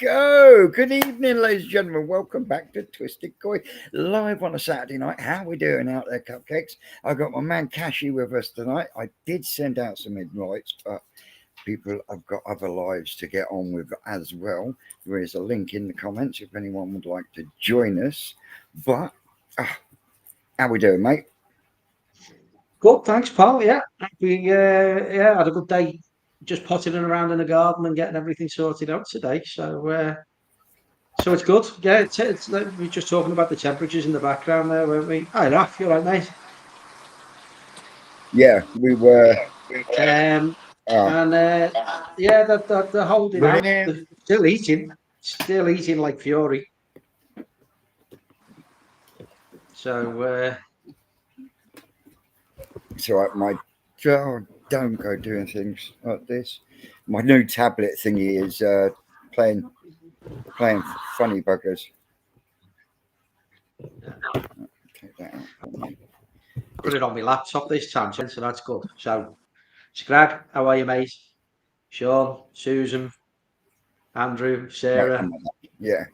go. Good evening, ladies and gentlemen. Welcome back to Twisted Koi, live on a Saturday night. How we doing out there, cupcakes? I've got my man Cashy with us tonight. I did send out some invites, but people have got other lives to get on with as well. There is a link in the comments if anyone would like to join us. But how we doing, mate? Good, thanks, pal. Yeah, had a good day. Just potting around in the garden and getting everything sorted out today. So it's good. Yeah, it's like we were just talking about the temperatures in the background there, weren't we? Hi, Raf, you all right, mate? Yeah, we were. Um, Uh, and yeah, they're holding out. Winning. They're still eating like fury. So It's all right, my. Oh, don't go doing things like this. My new tablet thingy is playing playing funny buggers. Take that out for me. put it on my laptop this time, so that's good. So, Scrag, how are you, mate? Sean, Susan, Andrew, Right, Sarah. come on. Yeah,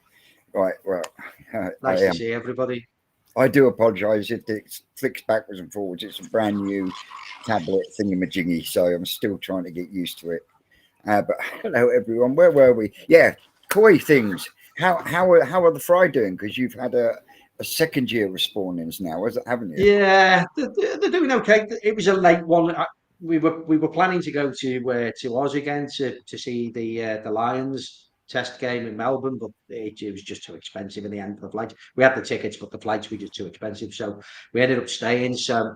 right. Well, I Nice to am. see everybody. I do apologise if it flicks backwards and forwards. It's a brand new tablet thingamajiggy, so I'm still trying to get used to it. But hello, everyone. Where were we? Yeah, koi things. How are the fry doing? Because you've had a second year of spawnings now, haven't you? Yeah, they're doing okay. It was a late one. We were planning to go to Oz again to see the Lions test game in Melbourne, but it was just too expensive in the end for the flights. We had the tickets, but the flights were just too expensive, so we ended up staying. So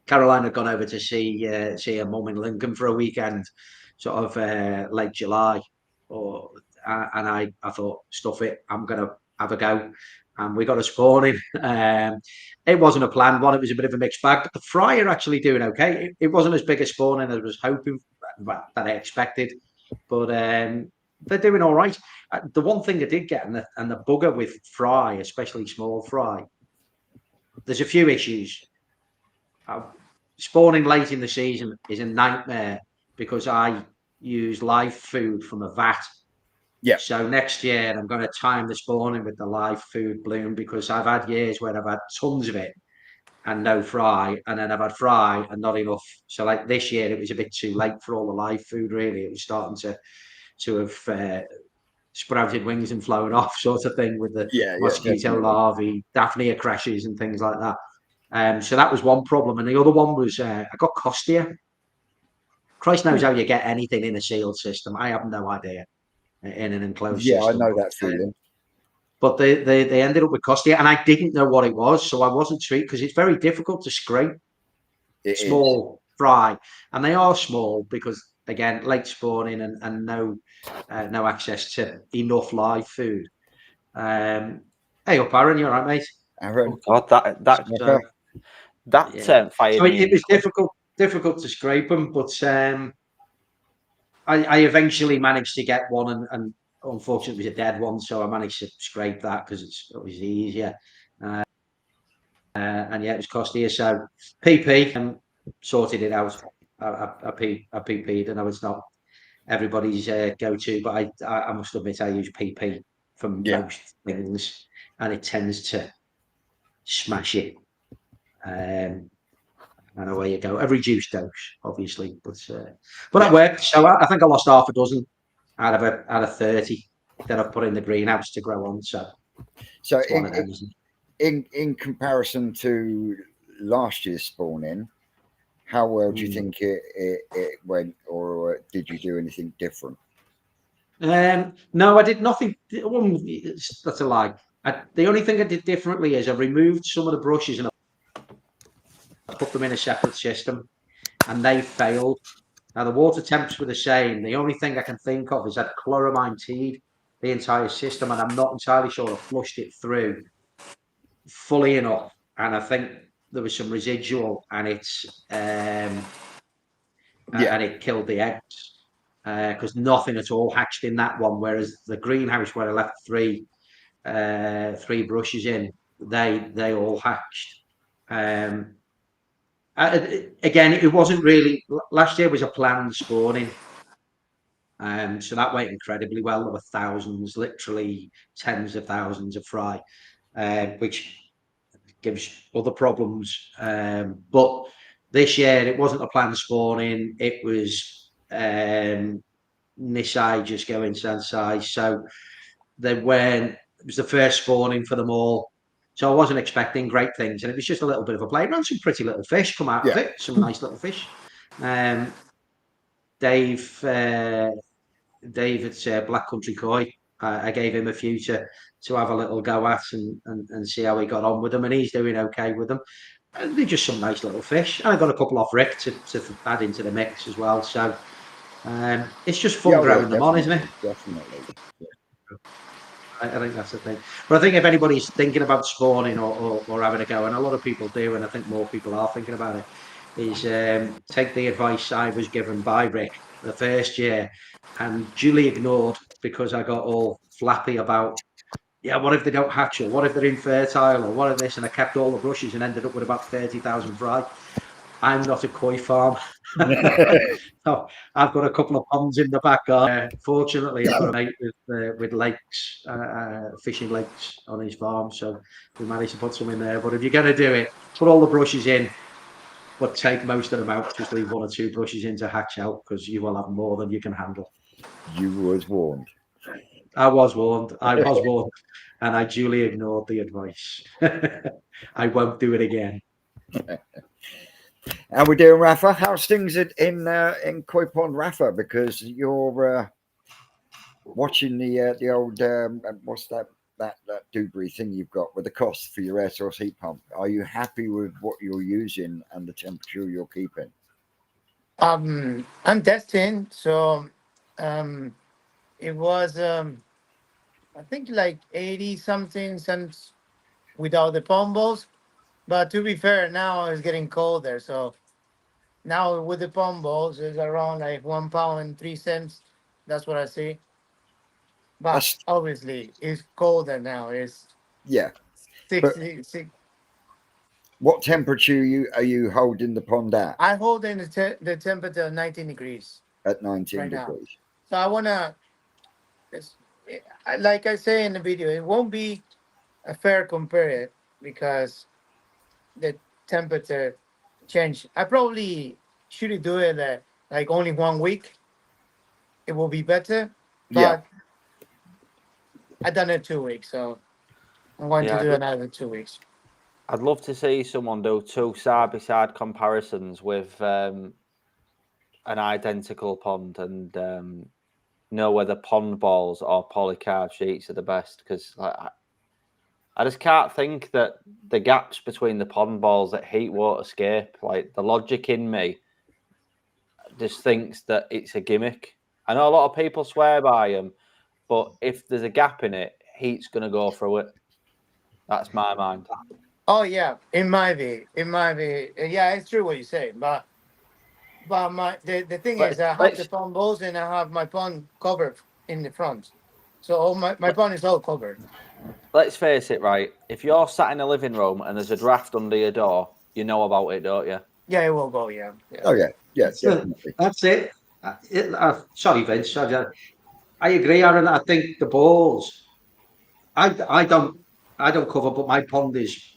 Caroline had gone over to see her mum in Lincoln for a weekend, sort of late July, or and I thought, stuff it, I'm gonna have a go, and we got a spawning. It wasn't a planned one; it was a bit of a mixed bag. But the fry are actually doing okay. It wasn't as big a spawning as I was hoping, well, that I expected, but they're doing all right. The one thing I did get, and the bugger with fry, especially small fry, there's a few issues. Uh, Spawning late in the season is a nightmare because I use live food from a vat. Yeah. So next year I'm going to time the spawning with the live food bloom because I've had years where I've had tons of it and no fry, and then I've had fry and not enough. So like this year it was a bit too late for all the live food. Really, it was starting to have sprouted wings and flown off, sort of thing, with the Yeah, mosquito definitely. larvae, Daphnia crashes, and things like that. So that was one problem, and the other one was I got Costia. Christ knows how you get anything in a sealed system. I have no idea in an enclosed Yeah, I system, know that feeling. but they ended up with Costia, and I didn't know what it was, so I wasn't treated because it's very difficult to scrape It is. small fry, and they are small because again late spawning and no access to enough live food. Hey up, Aaron, you all right, mate? Aaron, Oh God, So that yeah, so fired me it in. was difficult to scrape them, but I eventually managed to get one, and unfortunately it was a dead one, so I managed to scrape that because it's obviously easier. And yeah, it was costly. So PP sorted it out. I PP'd, and I was not everybody's go-to, but I must admit I use PP for yeah. most things, and it tends to smash it. And away you go. A reduced dose, obviously, but that worked. So I think I lost half a dozen out of 30 that I've put in the greenhouse to grow on. So So it's one of them, isn't in comparison to last year's spawning, how well do you it? think it went, or did you do anything different? No, I did nothing. That's a lie. The only thing I did differently is I removed some of the brushes and I put them in a separate system, and they failed. Now the water temps were the same. The only thing I can think of is I'd chloramine teed the entire system, and I'm not entirely sure I flushed it through fully enough. And I think there was some residual, and Yeah, it killed the eggs because nothing at all hatched in that one. Whereas the greenhouse where I left three brushes in, they all hatched. Um, Again, it wasn't really. Last year was a planned spawning, So that went incredibly well. There were thousands, literally tens of thousands of fry, which gives other problems. But this year it wasn't a planned spawning. It was Nisai just going Sensai. So they weren't. It was the first spawning for them all. So I wasn't expecting great things, and it was just a little bit of a play. Ran some pretty little fish come out of it. Some nice little fish. Dave at Black Country Koi. I gave him a few to have a little go at and see how he got on with them, and he's doing okay with them. And they're just some nice little fish. And I got a couple off Rick to add into the mix as well. So it's just fun growing them on, isn't it? Definitely. I think that's the thing. But I think if anybody's thinking about spawning or having a go, and a lot of people do, and I think more people are thinking about it, is take the advice I was given by Rick the first year and duly ignored because I got all flappy about, what if they don't hatch, or what if they're infertile, or what if this, and I kept all the brushes and ended up with about 30,000 fry. I'm not a koi farm. So I've got a couple of ponds in the back garden. Fortunately, I've got a mate with lakes, fishing lakes on his farm, so we managed to put some in there. But if you're going to do it, put all the brushes in, but take most of them out. Just leave 1 or 2 brushes in to hatch out, because you will have more than you can handle. You was warned. I was warned, and I duly ignored the advice. I won't do it again. How we doing, Rafa? How's things in Koi Pond, Rafa? Because you're watching the old what's that Dewberry thing you've got with the cost for your air source heat pump. Are you happy with what you're using and the temperature you're keeping? I'm testing, so it was I think like 80 something cents without the pump balls. But to be fair, now it's getting colder, so now with the pump balls it's around like £1.03. That's what I see. But obviously it's colder now. It's 66. What temperature are you holding the pond at? I hold in the temperature of 19 degrees. At 19 right degrees. Now. So I wanna, like I say in the video, it won't be a fair compare because the temperature change. I probably should do it like only 1 week. It will be better. But I done it 2 weeks, so I'm going to do another 2 weeks. I'd love to see someone do 2 side-by-side comparisons with an identical pond and know whether pond balls or polycarb sheets are the best, because I just can't think that the gaps between the pond balls that heat won't escape. Like, the logic in me just thinks that it's a gimmick. I know a lot of people swear by them, but if there's a gap in it, heat's going to go through it. That's my mind. Oh yeah, it might be. Yeah, it's true what you say, but the thing is, I have the pond balls and I have my pond covered in the front, so all my pond is all covered. Let's face it, right? If you're sat in a living room and there's a draft under your door, you know about it, don't you? Yeah, it will go. Yeah. Oh yeah, definitely. That's it. Sorry, Vince. I agree, Aaron. I think the balls. I don't cover, but my pond is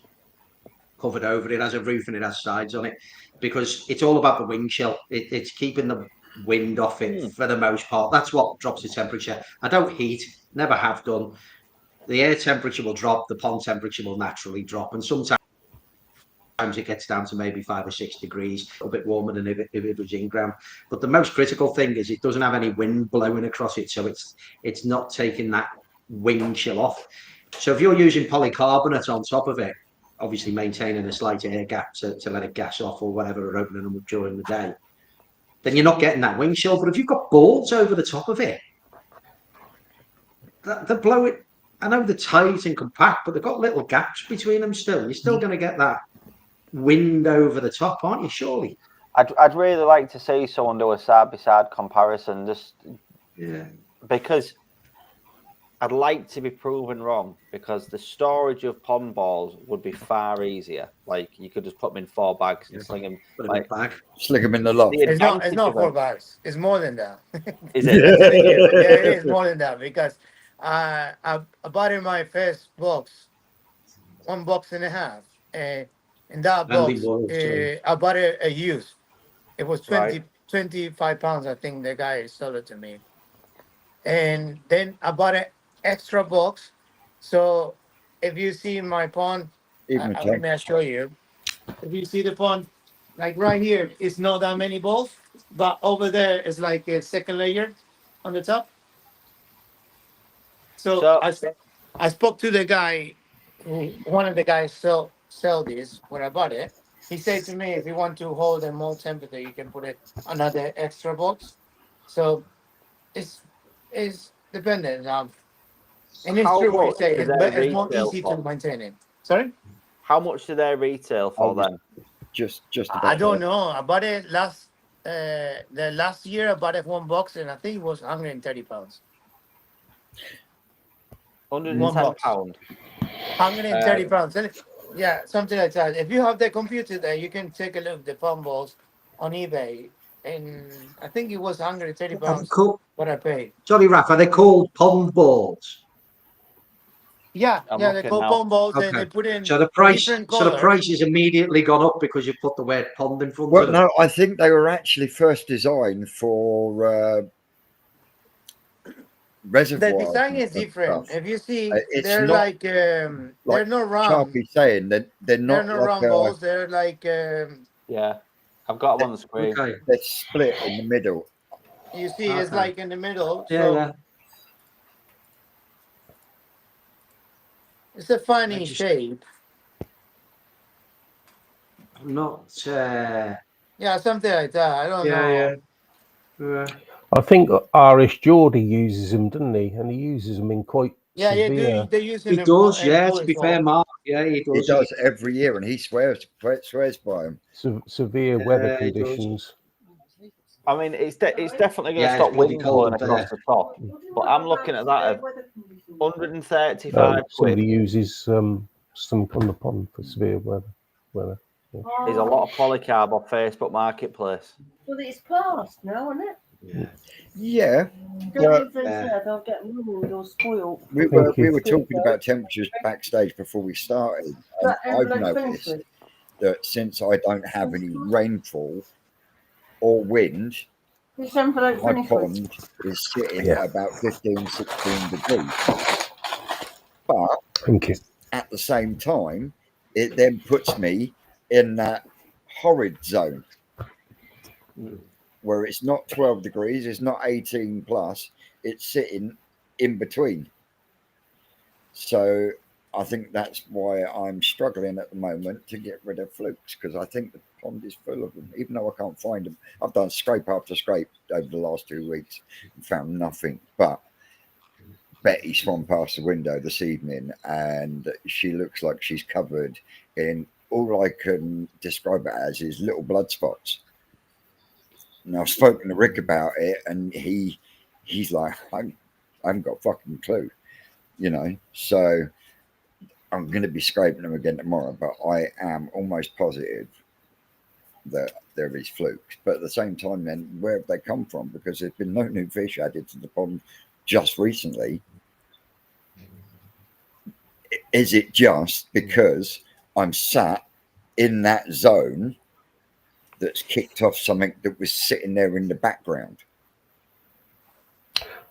covered over. It has a roof and it has sides on it, because it's all about the wind chill. It's keeping the wind off it for the most part. That's what drops the temperature. I don't heat, never have done. The air temperature will drop, the pond temperature will naturally drop, and sometimes it gets down to maybe 5 or 6 degrees, a bit warmer than if it was in ground. But the most critical thing is it doesn't have any wind blowing across it, so it's not taking that wind chill off. So if you're using polycarbonate on top of it, obviously maintaining a slight air gap to let it gas off or whatever, or opening them up during the day, then you're not getting that wind chill. But if you've got balls over the top of it, they blow it. I know they're tight and compact, but they've got little gaps between them still. You're still going to get that wind over the top, aren't you? Surely. I'd really like to see someone do a side-by-side comparison, just because I'd like to be proven wrong because the storage of pond balls would be far easier. Like you could just put them in 4 bags and sling them. Put a Like, big bag. Slick them in the loft. the It's not advantage of 4 it- bags. It's more than that. Is it? I'm telling you. Yeah, it is more than that because I bought in my first box 1.5 boxes, and in that Andy box Boyle, sorry. I bought a used. It was 20, Right. 25 pounds. I think the guy sold it to me, and then I bought an extra box. So if you see my pond, Even let me show you. If you see the pond, like right here, it's not that many balls, but over there is like a second layer on the top. So, So- I spoke to the guy, one of the guys sell this when I bought it. He said to me, if you want to hold a more temperature, you can put it another extra box. So it's dependent. And it's How true what you much say. do It's, they it's more retail easy for? to maintain it. Sorry? How much do they retail for was- then? just about I don't there. know. I bought it the last year. I bought it 1 box, and I think it was 130 pounds. 110 box. pound. 130 pounds. Yeah, something like that. If you have the computer there, you can take a look at the pump balls on eBay, and I think it was 130 Are they pounds called, what I paid. sorry, Raf, are they called pond balls? Yeah, I'm they looking call now. pump balls, and Okay. they put in So the price, different so the colors. price has immediately gone up because you put the word pond in front Well, of them. no, I think they were actually first designed for The reservoirs. design and is different. stuff. If you see, It's they're not like they're not round. Sharpie saying that they're They're not not like round balls. They're like Yeah, I've got them on the screen. Okay. they're split in the middle. you see, it's Okay. like in the middle. Yeah, So yeah. it's a funny I just- shape. I'm not. Yeah, something like that. I don't know. Yeah. I think Irish Geordie uses them, doesn't he? And he uses them in quite Yeah, severe. they use He it does, in yeah. pool To as be well. fair, Mark, yeah, he He does. does every year, and he swears by them. Severe Yeah, weather he does. conditions. I mean, it's definitely going to Yeah, stop it's bloody wind cold blowing up across there. the top. But I'm looking at that at 135 Somebody quid uses some on the pond for severe weather. is a lot of polycarb off Facebook Marketplace. Well, it's past now, isn't it? Yeah, Don't leave those there, they'll get ruined or spoiled. we Thank you. were talking about temperatures backstage before we started, and That I've envelope noticed finished. that since I don't have any rainfall or wind, This envelope my finished. with. pond is sitting Yeah. at about 15, 16 degrees. But Thank you. at the same time, it then puts me in that horrid zone where it's not 12 degrees, it's not 18 plus, it's sitting in between. So I think that's why I'm struggling at the moment to get rid of flukes, because I think the pond is full of them, even though I can't find them. I've done scrape after scrape over the last 2 weeks and found nothing. But Betty swam past the window this evening and she looks like she's covered in, all I can describe it as is little blood spots. And I've spoken to Rick about it, and he's like, I haven't got a fucking clue, you know. So I'm going to be scraping them again tomorrow, but I am almost positive that there is flukes. But at the same time, then where have they come from? Because there's been no new fish added to the pond just recently. Is it just because I'm sat in that zone that's kicked off something that was sitting there in the background?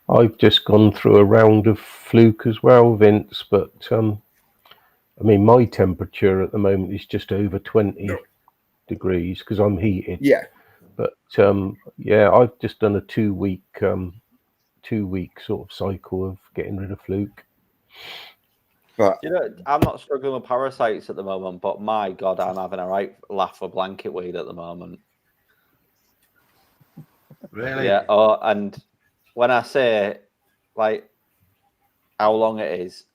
I've just gone through a round of fluke as well, Vince, but I mean, my temperature at the moment is just over 20 degrees because I'm heated. Yeah. But yeah, I've just done a 2 week sort of cycle of getting rid of fluke. But You know, I'm not struggling with parasites at the moment, but my God, I'm having a right laugh for blanket weed at the moment. Really? Yeah. Oh, and when I say like how long it is,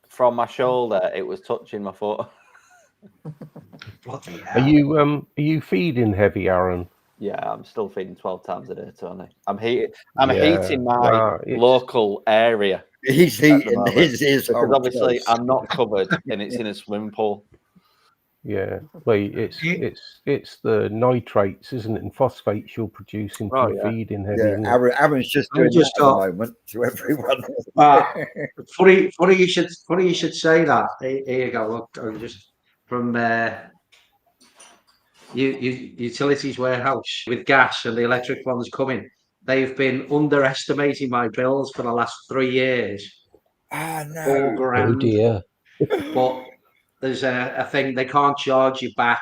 from my shoulder, it was touching my foot. Bloody Are hell. you feeding heavy, Aaron? Yeah, I'm still feeding 12 times a day, Tony. I'm Yeah, heating my well, it's- local area He's at the eating moment, his because whole obviously choice. I'm not covered and it's in a swimming pool. Yeah, well, it's the nitrates, isn't it, and phosphates you're producing Oh, from yeah. feeding heavy. Yeah, Isn't it? Aaron's just I doing just that at the got moment to everyone. funny you should say that. Here you go. Look, I'm just from utilities warehouse with gas and the electric ones coming. They've been underestimating my bills for the last 3 years. Ah, no. 4 Oh grand. dear. But there's a thing they can't charge you back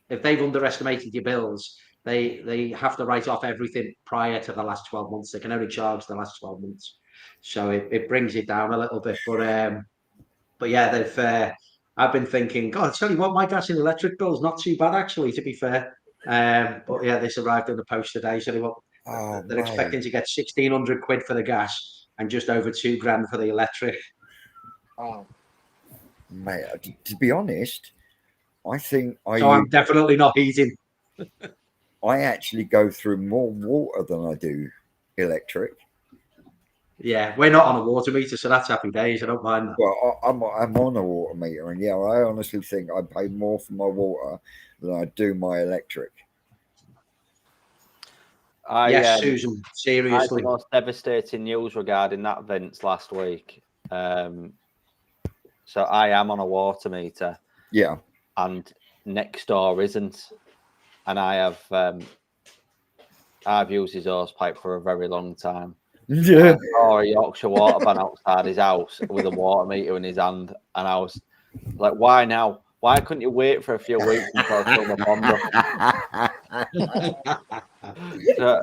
if they've underestimated your bills. They have to write off everything prior to the last 12 months. They can only charge the last 12 months, so it brings it down a little bit. But yeah, they've. I've been thinking, God, I tell you what, my gas and electric bill's not too bad actually, to be fair. But yeah, this arrived in the post today, so Oh, they're mate. expecting to get 1,600 quid for the gas and just over 2 grand for the electric. Wow. Mate, to be honest, I think So I'm definitely not heating. I actually go through more water than I do electric. Yeah, we're not on a water meter, so that's happy days. I don't mind that. Well, I'm on a water meter, and yeah, I honestly think I pay more for my water than I do my electric. Yes, Susan, I had seriously. the most devastating news regarding that, Vince, last week. So I am on a water meter. Yeah. And next door isn't. And I've used his hose pipe for a very long time. Yeah. Or a Yorkshire waterman outside his house with a water meter in his hand, and I was like, "Why now? Why couldn't you wait for a few weeks before I fill my pond up?" So,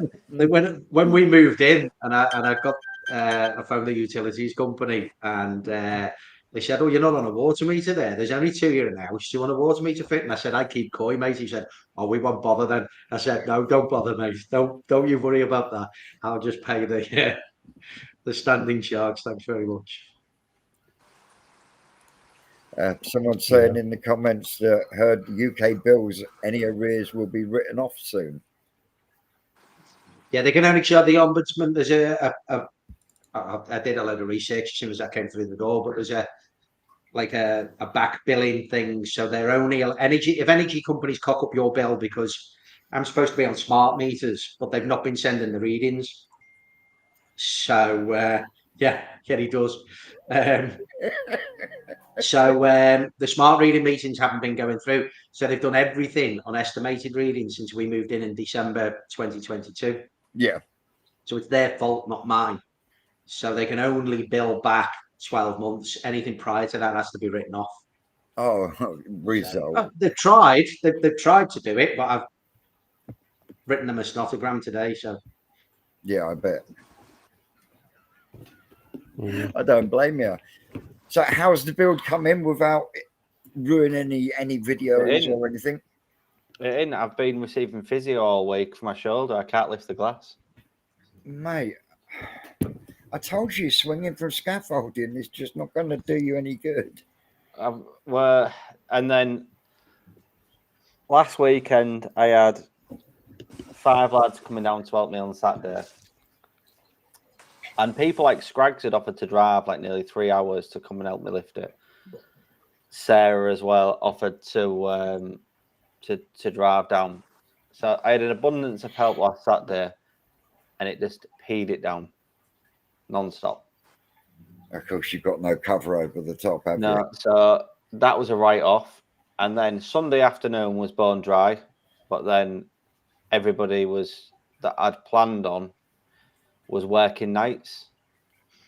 When we moved in, and I got I phoned the utilities company, and they said, "Oh, you're not on a water meter there. There's only 2 here in the house. Do you want a water meter fit?" And I said, "I keep coy, mate." He said, "Oh, we won't bother then." I said, "No, don't bother, mate. Don't you worry about that. I'll just pay the standing charge. Thanks very much." Someone's saying in the comments that heard UK bills, any arrears will be written off soon. Yeah, they can only charge the ombudsman. There's I did a load of research as soon as I came through the door, but there's a back billing thing. So they're only if energy companies cock up your bill, because I'm supposed to be on smart meters, but they've not been sending the readings. So yeah, he does. So the smart reading meetings haven't been going through. So they've done everything on estimated readings since we moved in December 2022. Yeah. So it's their fault, not mine. So they can only bill back 12 months. Anything prior to that has to be written off. Oh, result. They've tried. They've tried to do it, but I've written them a snotogram today. So yeah, I bet. I don't blame you. So, how's the build come in without ruining any videos or anything? I've been receiving physio all week for my shoulder. I can't lift the glass. Mate, I told you swinging from scaffolding is just not going to do you any good. And then last weekend I had 5 lads coming down to help me on Saturday. And people like Scraggs had offered to drive like nearly 3 hours to come and help me lift it. Sarah as well offered to drive down. So I had an abundance of help last Saturday, and it just peed it down non-stop. Of course, you've got no cover over the top, have No, you? so that was a write-off. And then Sunday afternoon was bone dry, but then everybody that I'd planned on was working nights,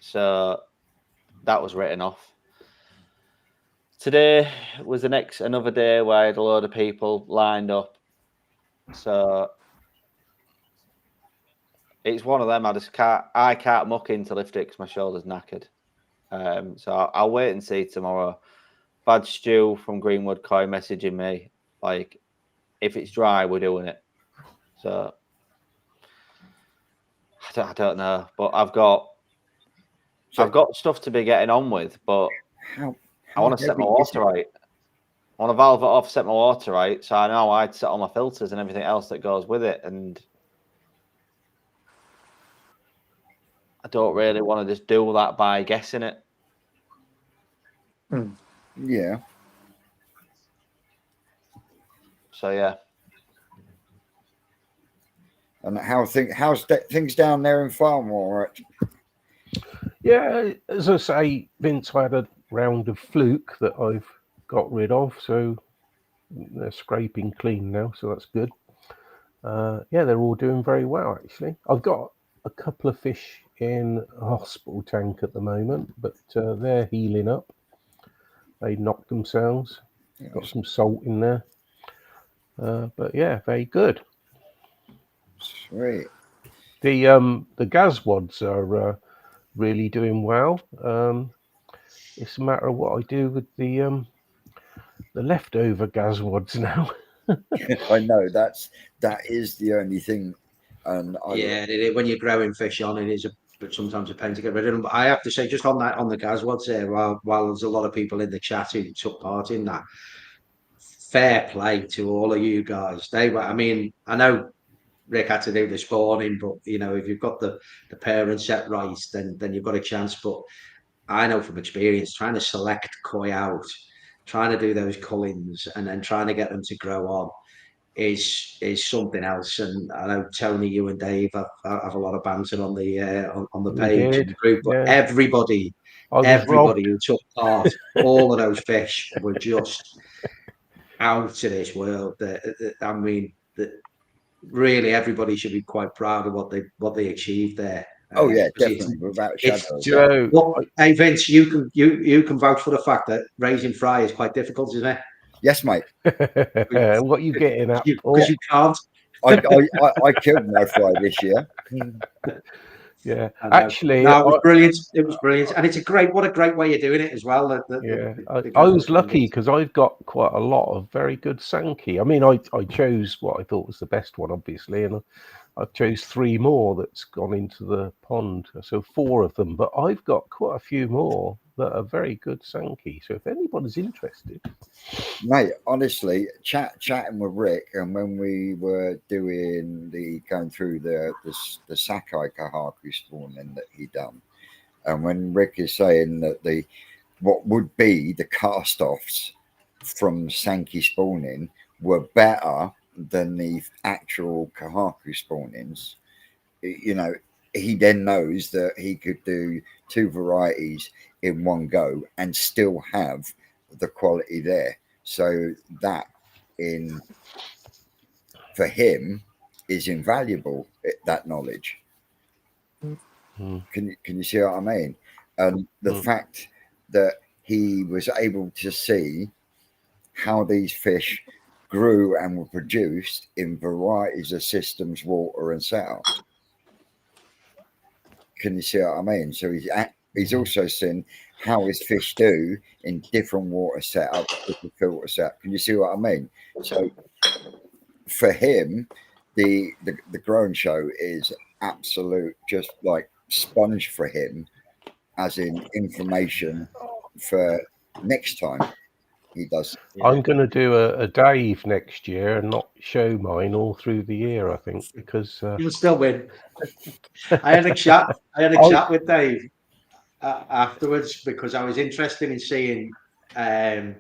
so that was written off. Today was another day where I had a load of people lined up, so it's one of them. I can't muck in to lift it because my shoulder's knackered. So I'll wait and see tomorrow. Bad Stew from Greenwood Coy messaging me like, if it's dry, we're doing it. So I don't know, but I've got stuff to be getting on with, but I want to set my water right. I want to valve it off, set my water right, so I know I'd set all my filters and everything else that goes with it. And I don't really want to just do that by guessing it. Yeah. So yeah. And how's things down there in Farmore? Right? Yeah, as I say, Vince, I had a round of fluke that I've got rid of, so they're scraping clean now, so that's good. Yeah, they're all doing very well, actually. I've got a couple of fish in a hospital tank at the moment, but they're healing up. They knocked themselves. Got some salt in there. But yeah, very good. Sweet. The gaswads are really doing well. It's a matter of what I do with the leftover gaswads now. I know that is the only thing. And when you're growing fish on, it is sometimes a pain to get rid of them. But I have to say, just on the gaswads there, while there's a lot of people in the chat who took part in that, fair play to all of you guys. They were, I mean, I know Rick had to do the spawning, but you know, if you've got the parent set right, then you've got a chance. But I know from experience, trying to select koi out, trying to do those cullings, and then trying to get them to grow on is something else. And I know Tony, you and Dave have a lot of banter on the We page and did, the group, but yeah. everybody I was robbed. who took part, all of those fish were just out of this world. I mean, really, everybody should be quite proud of what they achieved there. oh yeah, Because it's- definitely, without a it's- shadow. of You a doubt. know, Well, hey Vince, you can vouch for the fact that raising fry is quite difficult, isn't it? Yes, mate. what you getting at, Paul? Because you can't. I killed my fly this year. Yeah, I know. actually, No, it was brilliant. It was brilliant, and it's what a great way of doing it as well. I was lucky because I've got quite a lot of very good Sankey. I mean, I chose what I thought was the best one, obviously, and I chose 3 more that's gone into the pond, so 4 of them. But I've got quite a few more that are very good Sankey. So if anybody's interested, Mate, honestly, chatting with Rick, and when we were going through the Sakai Kahaku spawning that he done, and when Rick is saying that what would be the cast-offs from Sankey spawning were better than the actual Kahaku spawnings, you know, he then knows that he could do 2 varieties in one go and still have the quality there. So that for him is invaluable, that knowledge. Can you see what I mean? And the fact that he was able to see how these fish grew and were produced in varieties of systems, water and setups. Can you see what I mean? So he's also seen how his fish do in different water setups, different filter setup. Can you see what I mean? So for him, the growing show is absolute, just like sponge for him, as in information for next time he does. I'm going to do a Dave next year and not show mine all through the year, I think, because You'll still win. I had a chat with Dave afterwards because I was interested in seeing. I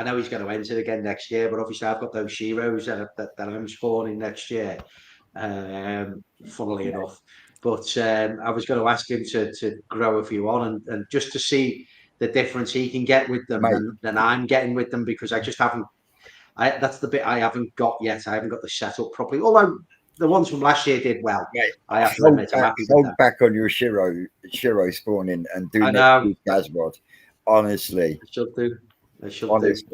know he's going to enter again next year, but obviously I've got those Shiros that I'm spawning next year. Funnily enough, but I was going to ask him to grow a few on and just to see the difference he can get with them than I'm getting with them, because I just haven't. That's the bit I haven't got yet. I haven't got the setup properly. Although the ones from last year did well. Mate, I have to admit, I'm happy with hold that. back on your Shiro spawning and do I next know. week Gasrod. Honestly, I should do. honestly,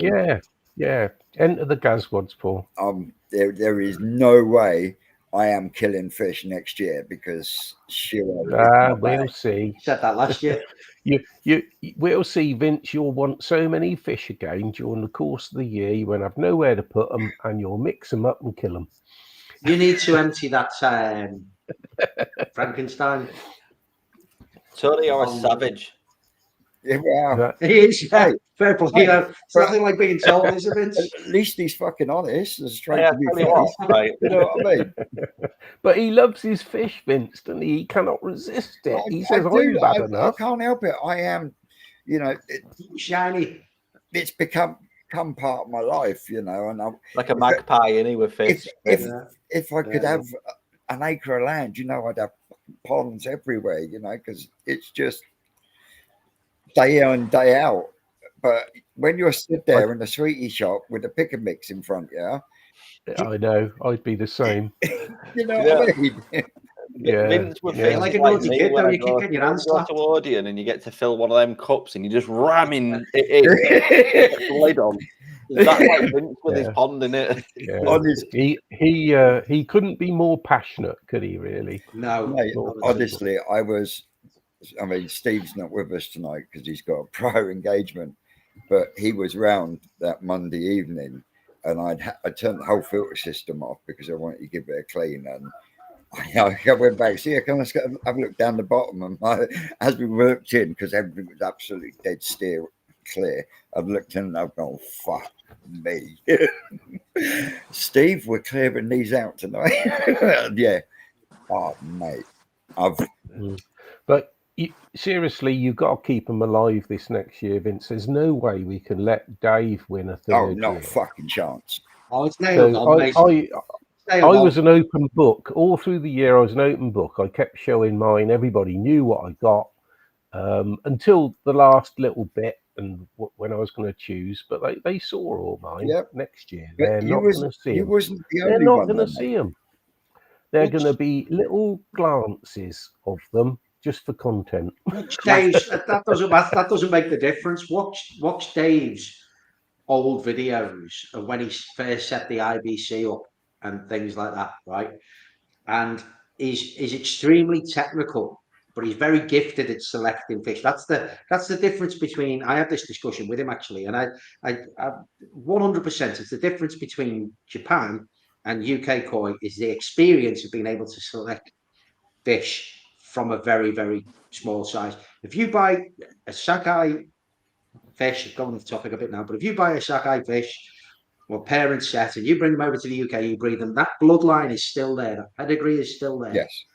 yeah. Enter the Gaswads, Paul. there is no way I am killing fish next year because Shiro. We'll see. You said that last year. We'll see, Vince. You'll want so many fish again during the course of the year. You won't have nowhere to put them, and you'll mix them up and kill them. You need to empty that Frankenstein. Tony, you're a savage. Yeah, wow. That, He is, yeah. Hey, Fair play. hey, You know, it's but- nothing like being told, is it, Vince? At least he's fucking honest and straight Yeah, to be tell you what, face. right? You know what I mean? but he loves his fish, Vince, and he cannot resist it. He says, "I'm bad I enough." can't help it. I am, you know, Shiny. it's become part of my life, you know. And Like a magpie, innit, with fish. if I could Yeah. have an acre of land, you know, I'd have ponds everywhere, you know, because it's just day in, day out. But when you're stood there in the sweetie shop with the pick and mix in front of you, I know. I'd be the same. you know what I mean? Yeah, Vince with yeah. fish Like is a naughty me kid, when though, I you keep go, getting your when hands you go slapped. to Odeon and you get to fill one of them cups and you just ramming it in, get the lid on. That's like Vince with his Yeah. pond in it. Yeah. Honest, He couldn't be more passionate, could he? Really? No. mate, not at all. honestly, I mean, Steve's not with us tonight because he's got a prior engagement, but he was round that Monday evening, and I turned the whole filter system off because I wanted to give it a clean. And I went back, see, I've looked down the bottom, and as we worked in, because everything was absolutely dead still, clear, I've looked in and I've gone, fuck me. Steve, we're clearing these out tonight. Yeah. Oh, mate. But seriously, you've got to keep them alive this next year, Vince. There's no way we can let Dave win a third Oh, not year. a fucking chance. Oh, it's nailed on, mate. I was an open book all through the year. I was an open book. I kept showing mine. Everybody knew what I got until the last little bit and when I was going to choose. But they saw all mine. Yep. Next year. But They're not going to see you them. wasn't the They're only not one. going to though, see mate. them. They're Which- going to be little glances of them just for content. Watch Dave's. That doesn't make the difference. Watch Dave's old videos of when he first set the IBC up and things like that, right? And he's extremely technical, but he's very gifted at selecting fish. That's the difference between. I had this discussion with him actually, and I 100%. It's the difference between Japan and UK koi is the experience of being able to select fish from a very, very small size. If you buy a Sakai fish, going off the topic a bit now, but if you buy a Sakai fish or parent set and you bring them over to the UK, you breed them, that bloodline is still there, that pedigree is still there. Yes.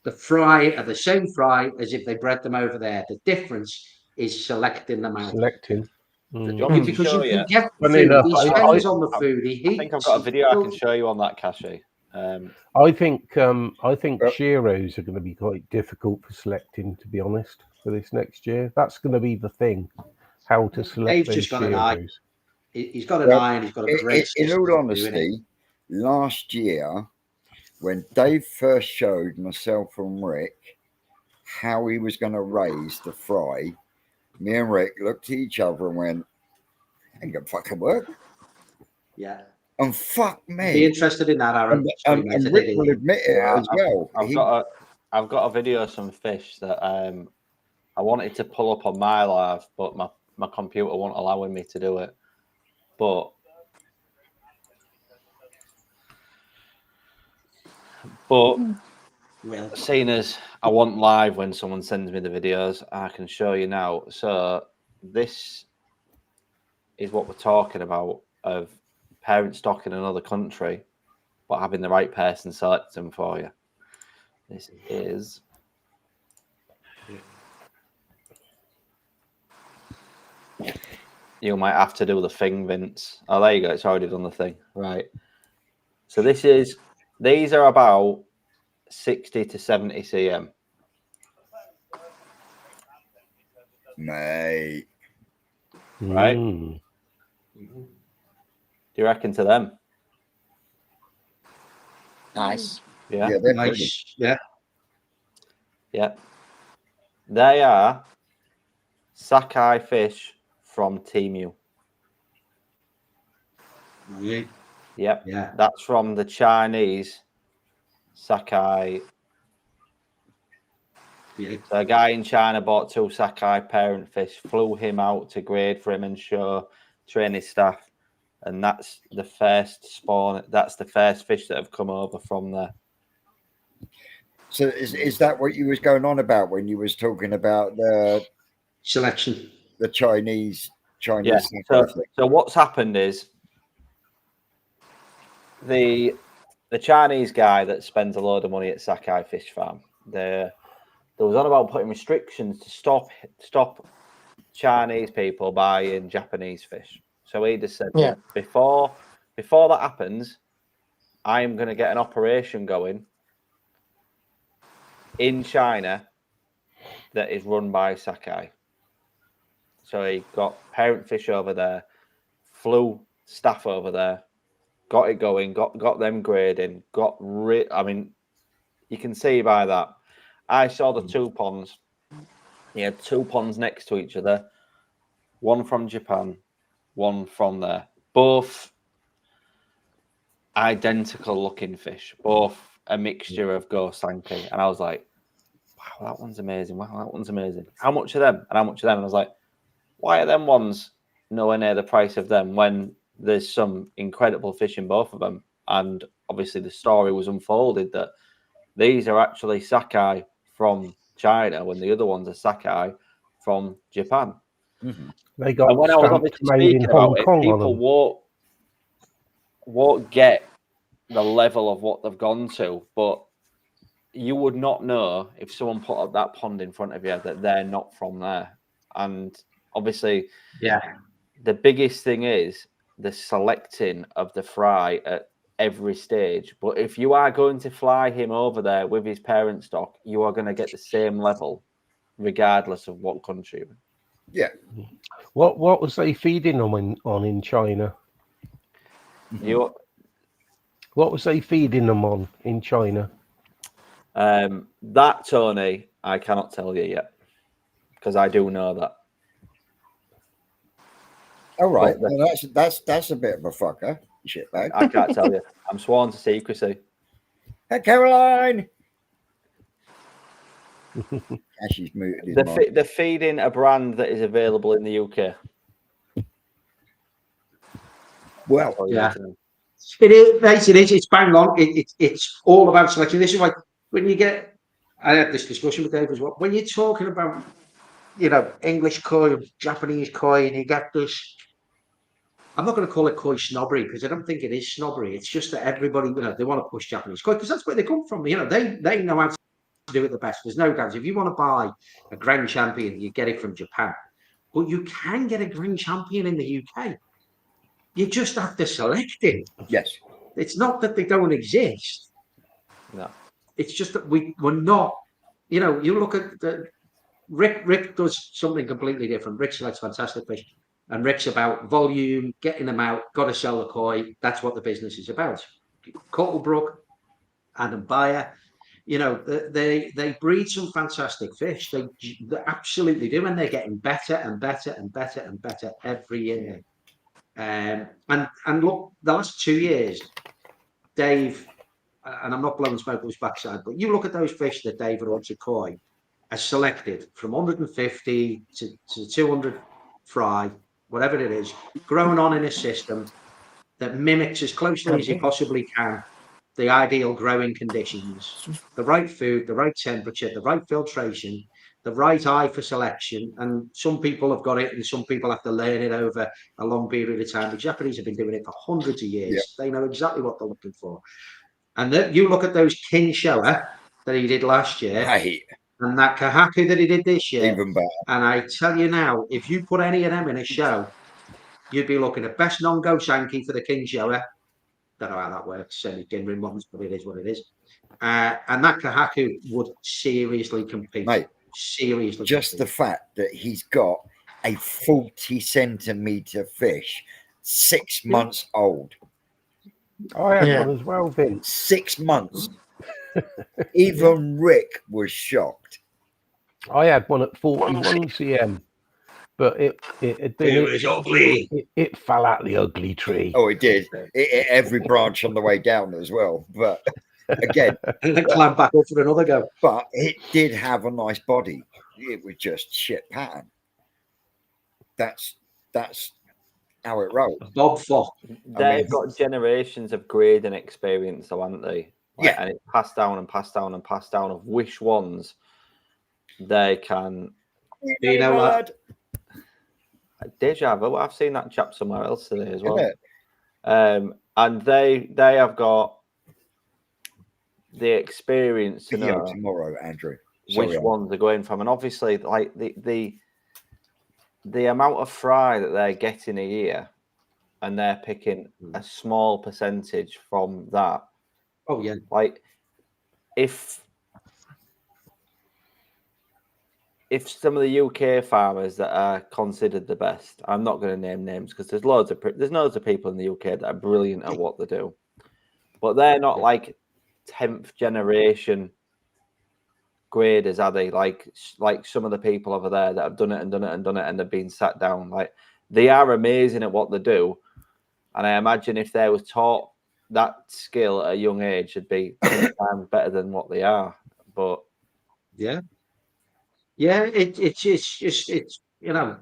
The fry are the same fry as if they bred them over there. The difference is selecting them out. Selecting. Do you want me to Because show you you? can get the Funny food, enough, he spends on the food, he I think I've got a video I can show you on that, Kashi. I think Well- Shiros are going to be quite difficult for selecting, to be honest, for this next year. That's going to be the thing, how to select Dave's those just got an eye. Shiros. He's got an Well, eye and he's got a great In system all of doing it. honesty, last year, when Dave first showed myself and Rick how he was going to raise the fry, me and Rick looked at each other and went, ain't going to fucking work. Yeah. And fuck Be me. interested in that, Aaron. Sorry, mate, I And did Rick hear will you. admit it as well. I've got a video of some fish that I wanted to pull up on my live, but my computer won't allowing me to do it. But Well, seeing as I want live when someone sends me the videos, I can show you now. So this is what we're talking about of parent stock in another country, but having the right person select them for you. This is you might have to do the thing, Vince. Oh, there you go. It's already done the thing. Right. So these are about 60 to 70 cm. Mate. Right. Mm. Do you reckon to them? Nice. Yeah. Yeah, they're pretty. nice. Yeah. Yeah. They are Sakai fish from Temu. Yeah. Yep. Yeah. That's from the Chinese Sakai. Yeah. So a guy in China bought 2 Sakai parent fish, flew him out to grade for him and train his staff. And that's the first spawn. That's the first fish that have come over from there. So is that what you was going on about when you was talking about the selection. The Chinese Yeah. So what's happened is the Chinese guy that spends a load of money at Sakai Fish Farm. There was on about putting restrictions to stop Chinese people buying Japanese fish. So he just said, Yeah. before that happens, I am going to get an operation going in China that is run by Sakai. So he got parent fish over there, flew staff over there, got it going, got them grading, I mean, you can see by that. I saw the two ponds. He had two ponds next to each other, one from Japan, one from there. Both identical looking fish, both a mixture of Gosanki. And I was like, wow, that one's amazing. Wow, that one's amazing. How much are them? And how much are them? And I was like, why are them ones nowhere near the price of them when there's some incredible fish in both of them? And obviously the story was unfolded that these are actually Sakai from China when the other ones are Sakai from Japan. Mhm. They got And when I was stamped obviously made in speaking Hong about it, Kong on people them. won't get the level of what they've gone to, but you would not know if someone put up that pond in front of you that they're not from there. And obviously, the biggest thing is the selecting of the fry at every stage. But if you are going to fly him over there with his parent stock, you are going to get the same level, regardless of what country. Yeah. What was they feeding them on in China? You What was they feeding them on in China? that, Tony, I cannot tell you yet because I do know that. All right. But Well, that's a bit of a fucker, shitbag. I can't tell you. I'm sworn to secrecy. Hey, Caroline. She's muted his mic. They're feeding a brand that is available in the UK. Well, Yeah. It is, mate, it's bang on. It's all about selection. This is why when you get, I had this discussion with Dave as well. When you're talking about, English koi, Japanese koi, and you get this, I'm not going to call it koi snobbery because I don't think it is snobbery. It's just that everybody, they want to push Japanese koi because that's where they come from. They know how to do it the best. There's no doubt. If you want to buy a Grand Champion, you get it from Japan, but you can get a Grand Champion in the UK. You just have to select it. yes. It's not that they don't exist. No. It's just that we're not, you look at Rick does something completely different. Rick selects fantastic fish, and Rick's about volume, getting them out, got to sell the koi. That's what the business is about. Cottlebrook, Adam Bayer, they breed some fantastic fish. They absolutely do, and they're getting better and better and better and better every year. And look, the last 2 years, Dave, and I'm not blowing smoke up his backside, but you look at those fish that Dave Koi has selected from 150 to 200 fry, whatever it is, growing on in a system that mimics as closely as he possibly can the ideal growing conditions, the right food, the right temperature, the right filtration, the right eye for selection. And some people have got it and some people have to learn it over a long period of time. The Japanese have been doing it for hundreds of years. Yep. They know exactly what they're looking for. And you look at those king shower that he did last year, Right. and that kahaku that he did this year. Even better. And I tell you now, if you put any of them in a show, you'd be looking at best non-Gosanki for the king shower. Don't know how that works, semi-ginrin ones, but it is what it is. And that kahaku would seriously compete. Mate, seriously just compete. The fact that he's got a 40-centimeter fish, 6 months old. I had one as well, Vince. 6 months. Even Rick was shocked. I had one at 41 cm, but it was ugly. It fell out the ugly tree. Oh, it did. It hit every branch on the way down as well. But again, and then climbed back up for another go. But it did have a nice body. It was just shit pattern. That's how it rolls. Bob Fock. They've got generations of grading experience, though, haven't they? Yeah. And it's passed down and passed down and passed down of which ones they can You know, like, Deja vu. I've seen that chap somewhere else today as well. Isn't it? And they have got the experience to Video know tomorrow, Andrew. which Sorry, ones they're going from, and obviously, like the amount of fry that they're getting a year, and they're picking a small percentage from that. oh yeah, Like if some of the UK farmers that are considered the best, I'm not going to name names because there's loads of people in the UK that are brilliant at what they do, but they're not like 10th generation graders, are they? Like some of the people over there that have done it and they've been sat down. Like they are amazing at what they do, and I imagine if they were taught that skill at a young age, it'd be 10 times better than what they are. But yeah, it's just you know,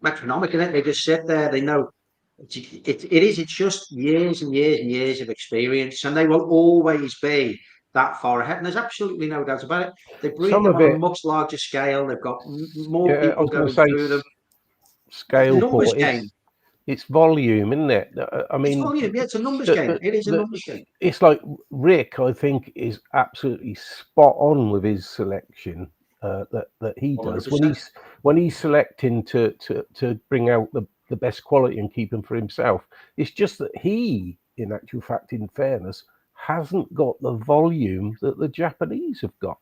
metronomic, isn't it? They just sit there. They know it's just years and years and years of experience, and they will always be that far ahead. And there's absolutely no doubt about it. They breed Some them of on a it, much larger scale. They've got more yeah, I people was going to going say through them. scale, Numbers Paul. game. It's volume, isn't it? I It's mean, volume. Yeah, it's a numbers game. It is a the- numbers game. it's like Rick, I think, is absolutely spot on with his selection that he does 100%. when he's selecting to bring out the best quality and keep them for himself. It's just that he, in actual fact, in fairness, hasn't got the volume that the Japanese have got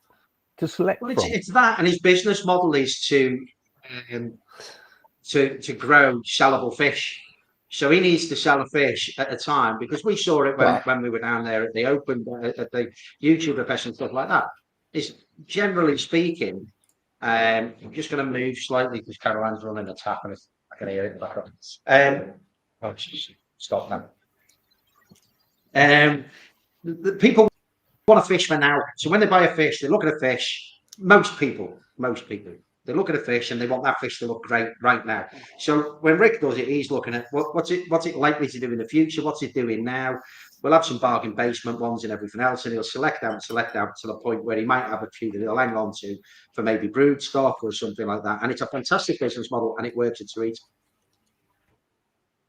to select Well, from. it's that, and his business model is to grow sellable fish. So he needs to sell a fish at a time, because we saw it when we were down there at the Open, at the YouTube fest and stuff like that. Is generally speaking, I'm just going to move slightly because Caroline's running a tap and I can hear it in the background. Oh, stop now. The people want to fish for now. So when they buy a fish, they look at a fish. Most people, they look at a fish and they want that fish to look great right now. So when Rick does it, he's looking at what's it likely to do in the future? What's it doing now? We'll have some bargain basement ones and everything else, and he'll select out to the point where he might have a few that he'll hang on to for maybe brood stock or something like that. And it's a fantastic business model, and it works at treat.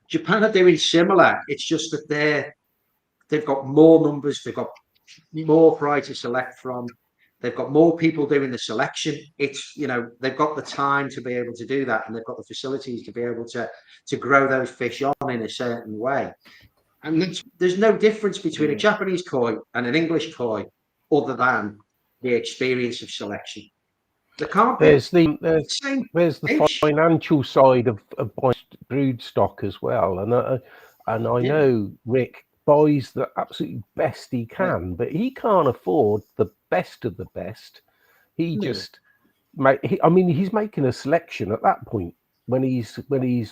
Japan are doing similar. It's just that they've got more numbers, they've got more fry to select from. They've got more people doing the selection. It's, they've got the time to be able to do that, and they've got the facilities to be able to grow those fish on in a certain way. And there's no difference between a Japanese koi and an English koi other than the experience of selection. There can't be. There's the financial side of brood stock as well, and I know Rick buys the absolute best he can, but he can't afford the best of the best. He just he's making a selection at that point when he's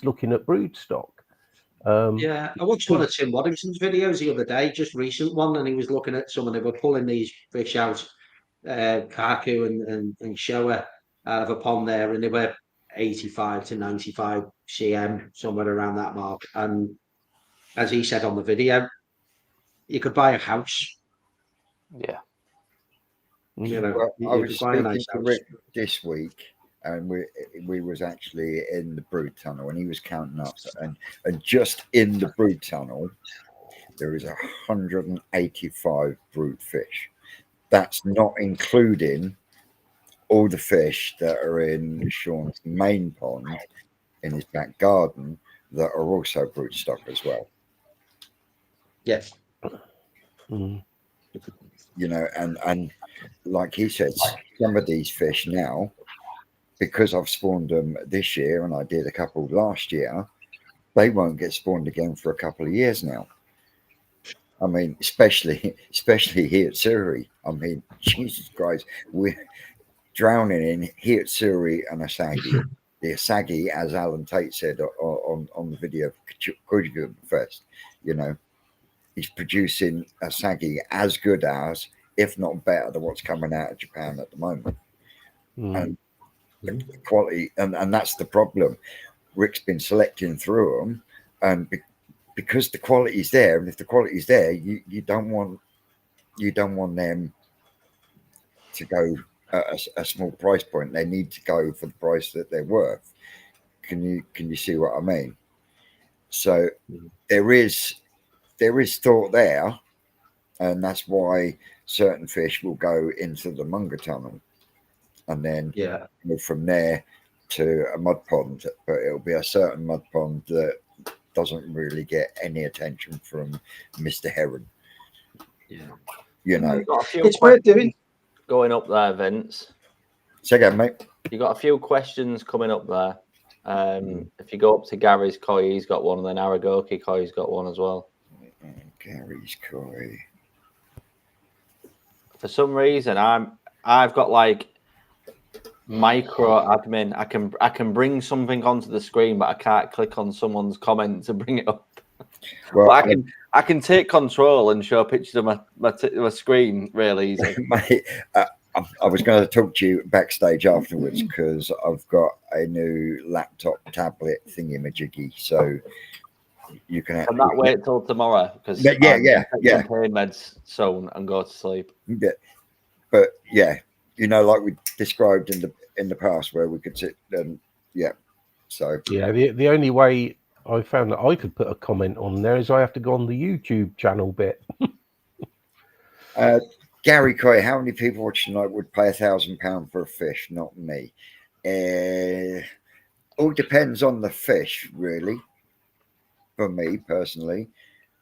looking at brood stock. I watched one of Tim Waddington's videos the other day, just recent one, and he was looking at someone who were pulling these fish out, Kaku and Showa, out of a pond there, and they were 85 to 95 cm, somewhere around that mark. And as he said on the video, you could buy a house. Yeah. Well, I was speaking to Rick this week, and we was actually in the brood tunnel, and he was counting up, and just in the brood tunnel there is 185 brood fish. That's not including all the fish that are in Sean's main pond in his back garden that are also brood stock as well. Yes. And like he said, some of these fish now, because I've spawned them this year and I did a couple last year, they won't get spawned again for a couple of years now. I mean, especially here at Surrey. I mean, Jesus Christ, we're drowning in Hiatsuri and Asagi. The Asagi, as Alan Tate said on the video of Fest, he's producing Asagi as good as, if not better than what's coming out of Japan at the moment. And the quality, and that's the problem. Rick's been selecting through them, and because the quality's there, and if the quality's there, you don't want them to go a small price point. They need to go for the price that they're worth. Can you see what I mean? So there is thought there, and that's why certain fish will go into the Munger tunnel, and then move from there to a mud pond. But it'll be a certain mud pond that doesn't really get any attention from Mr. Heron. Yeah. You know, Got a few It's worth doing. going up there, Vince. say again, mate. You got a few questions coming up there. If you go up to Gary's koi, he's got one, and then Aragoki koi's got one as well. Gary's koi. For some reason, I've got like micro admin. I can bring something onto the screen, but I can't click on someone's comment to bring it up. Well, but I can take control and show pictures of my screen really easy. Mate, I was going to talk to you backstage afterwards because I've got a new laptop tablet thingy-majiggy, so you can. Can that wait till tomorrow? Because yeah, pain meds soon and go to sleep. Yeah, but yeah, you know, like we described in the past, where we could sit and So yeah, the only way I found that I could put a comment on there is I have to go on the YouTube channel bit. Gary Coy, how many people watching tonight would pay £1,000 for a fish? Not me. All depends on the fish, really. For me personally,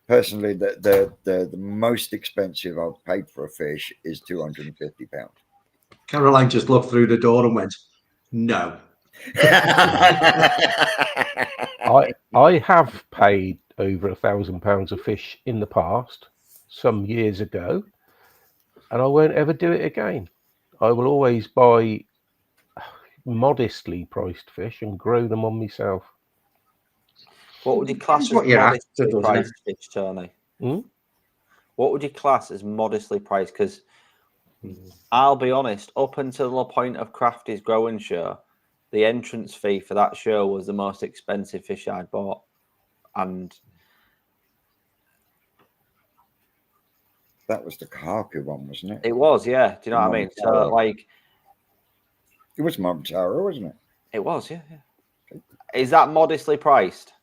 the most expensive I've paid for a fish is £250. Caroline just looked through the door and went, "No." I have paid over £1,000 a fish in the past, some years ago, and I won't ever do it again. I will always buy modestly priced fish and grow them on myself. What would you class as modestly priced fish, Tony? What would you class as modestly priced? Because I'll be honest, up until the point of Crafty's Growing Show, the entrance fee for that show was the most expensive fish I'd bought. And that was the Kahaku one, wasn't it? It was, yeah. Do you know what I mean? So, like, it was Montaro, wasn't it? It was, yeah. Is that modestly priced?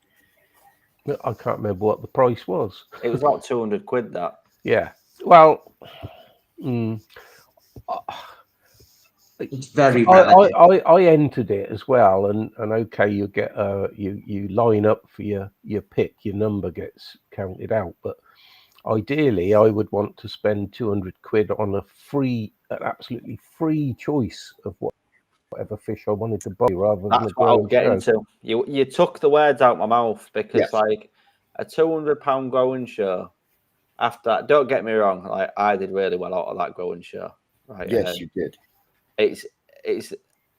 I can't remember what the price was. It was about 200 quid, that. Yeah. Well, it's very relative. I entered it as well, and okay, you get you line up for your pick, your number gets counted out, but ideally I would want to spend 200 quid on an absolutely free choice of whatever fish I wanted to buy, rather than that's what I'll get into. You took the words out of my mouth, because like a £200 growing show. After that, don't get me wrong, like I did really well out of that growing show. Right? Yes, you did. It's.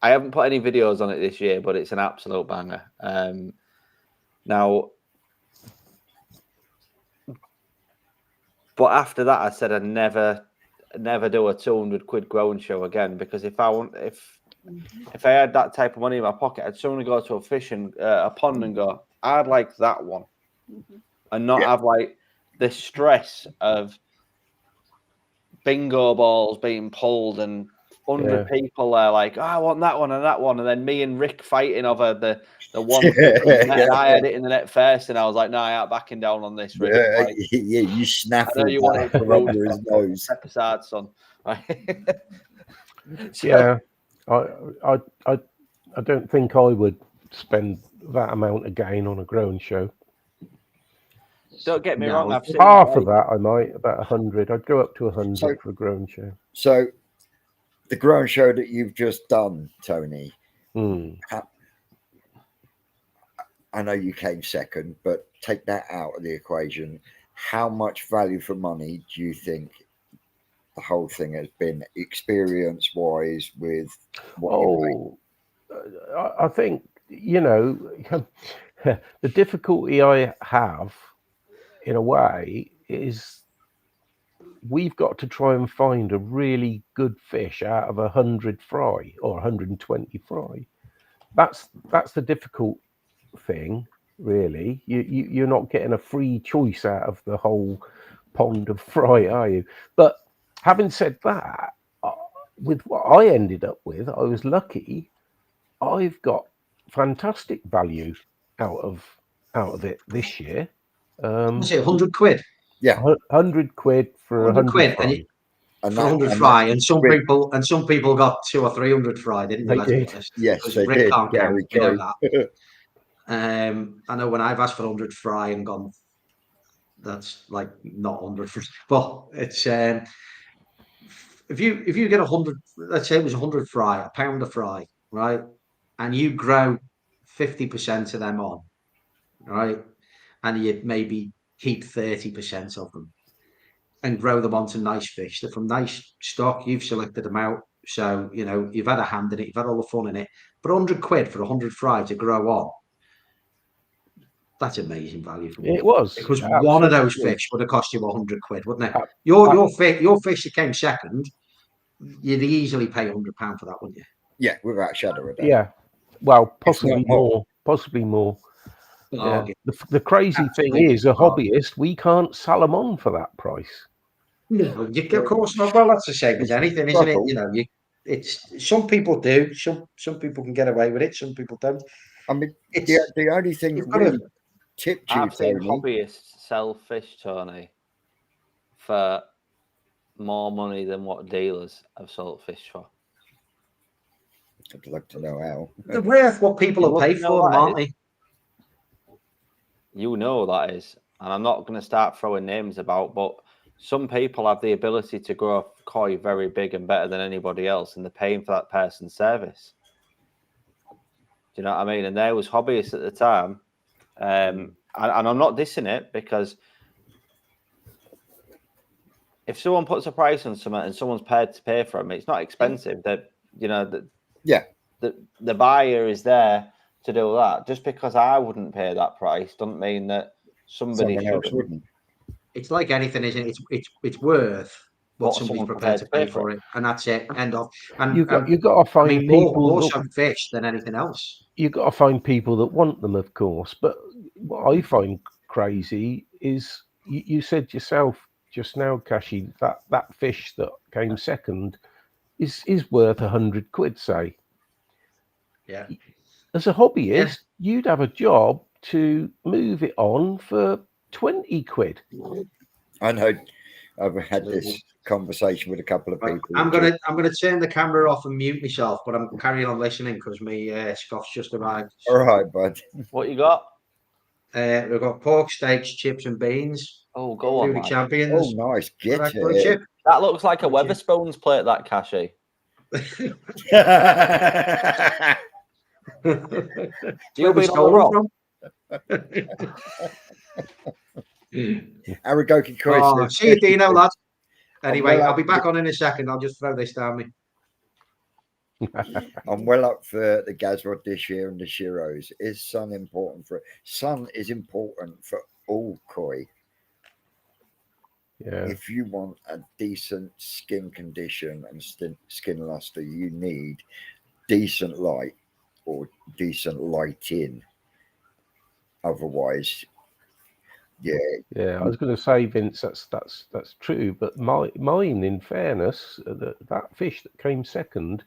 I haven't put any videos on it this year, but it's an absolute banger. Now, but after that, I said I'd never do a 200 quid growing show again, because if I had that type of money in my pocket, I'd sooner go to a pond and go, I'd like that one, and not have like the stress of bingo balls being pulled and 100 people there like, I want that one and that one, and then me and Rick fighting over the one. And I had it in the net first, and I was like, no, I ain't backing down on this, Rick. Like, you snaffled. I know you wanted to over his nose. Episode, son. Right? So, yeah, I don't think I would spend that amount again on a growing show. Don't get me wrong. I've seen half of that. I might about 100. I'd go up to 100 for a growing show. So, the growing show that you've just done, Tony. I know you came second, but take that out of the equation. How much value for money do you think the whole thing has been, experience-wise, with what you make? I think, the difficulty I have, in a way, is we've got to try and find a really good fish out of 100 fry or 120 fry. That's the difficult thing, really. You're not getting a free choice out of the whole pond of fry, are you? But having said that, with what I ended up with, I was lucky. I've got fantastic value out of it this year. Was it 100 quid? Yeah, 100 quid for 100 100 quid, and fry. and for 100 and fry, that's and some with- people got 200 or 300 fry, didn't they? They Let's be did. honest. yes, Because they Rick did. can't count. Gary We know Coe. that. I know when I've asked for 100 fry and gone, that's like not 100 fry. But it's if you get 100, let's say it was 100 fry, a pound of fry, right, and you grow 50% of them on, right, and you maybe keep 30% of them and grow them onto nice fish. They're from nice stock. You've selected them out, so you know you've had a hand in it. You've had all the fun in it. But 100 quid for 100 fry to grow on, that's amazing value for me. It was. Because one Absolutely of those was. fish would have cost you 100 quid, wouldn't it? Uh, Your fish that came second, you'd easily pay £100 for that, wouldn't you? Yeah, without a shadow of a doubt. Yeah. Well, If possibly not more. more. Possibly more. Yeah. Bargain. The crazy Absolutely thing is, a bargain. hobbyist, we can't sell them on for that price. No, of course not. Well, that's the same as It's anything, isn't it? struggle. You know, it's some people do, some people can get away with it, some people don't. I mean, It's the only thing you've that got to. really tipped you, I've seen Tony. hobbyists sell fish, Tony, for more money than what dealers have sold fish for. I'd like to know how. They're worth what people You will pay wouldn't know for them, that aren't is. they? You know that is. And I'm not going to start throwing names about, but some people have the ability to grow a koi very big and better than anybody else, and they're paying for that person's service. Do you know what I mean? And there was hobbyists at the time. And I'm not dissing it, because if someone puts a price on something and someone's paid to pay for them, it's not expensive. That the buyer is there to do that. Just because I wouldn't pay that price doesn't mean that somebody Someone else shouldn't. wouldn't. It's like anything, isn't it? It's worth what What somebody's someone's prepared to pay for it, and that's it. End of. And You got to I find mean, people. more so fish than anything else. You got to find people that want them, of course. But what I find crazy is you said yourself just now, Kashi, that fish that came second is worth 100 quid, say. Yeah. As a hobbyist, you'd have a job to move it on for 20 quid. I know. I've had this conversation with a couple of Right, people. I'm gonna turn the camera off and mute myself, but I'm carrying on listening because my scoff's just arrived. All right, bud. What you got? We've got pork steaks, chips, and beans. Oh, go on, Foodie man. champions. Oh, nice. Get For a it. chip. That looks like a Okay. Weatherspoons plate, that Cashy. You've been on the rock? Aragoki Koi Oh, says, see you, Dino, lad. Anyway, well I'll be back on in a second. I'll just throw this down me. I'm well up for the Gazrod this year and the Shiros. Is sun important for it? Sun is important for all koi. Yeah. If you want a decent skin condition and skin luster, you need decent light or decent lighting. Otherwise, yeah. I was going to say, Vince, that's true. But mine, in fairness, that fish that came second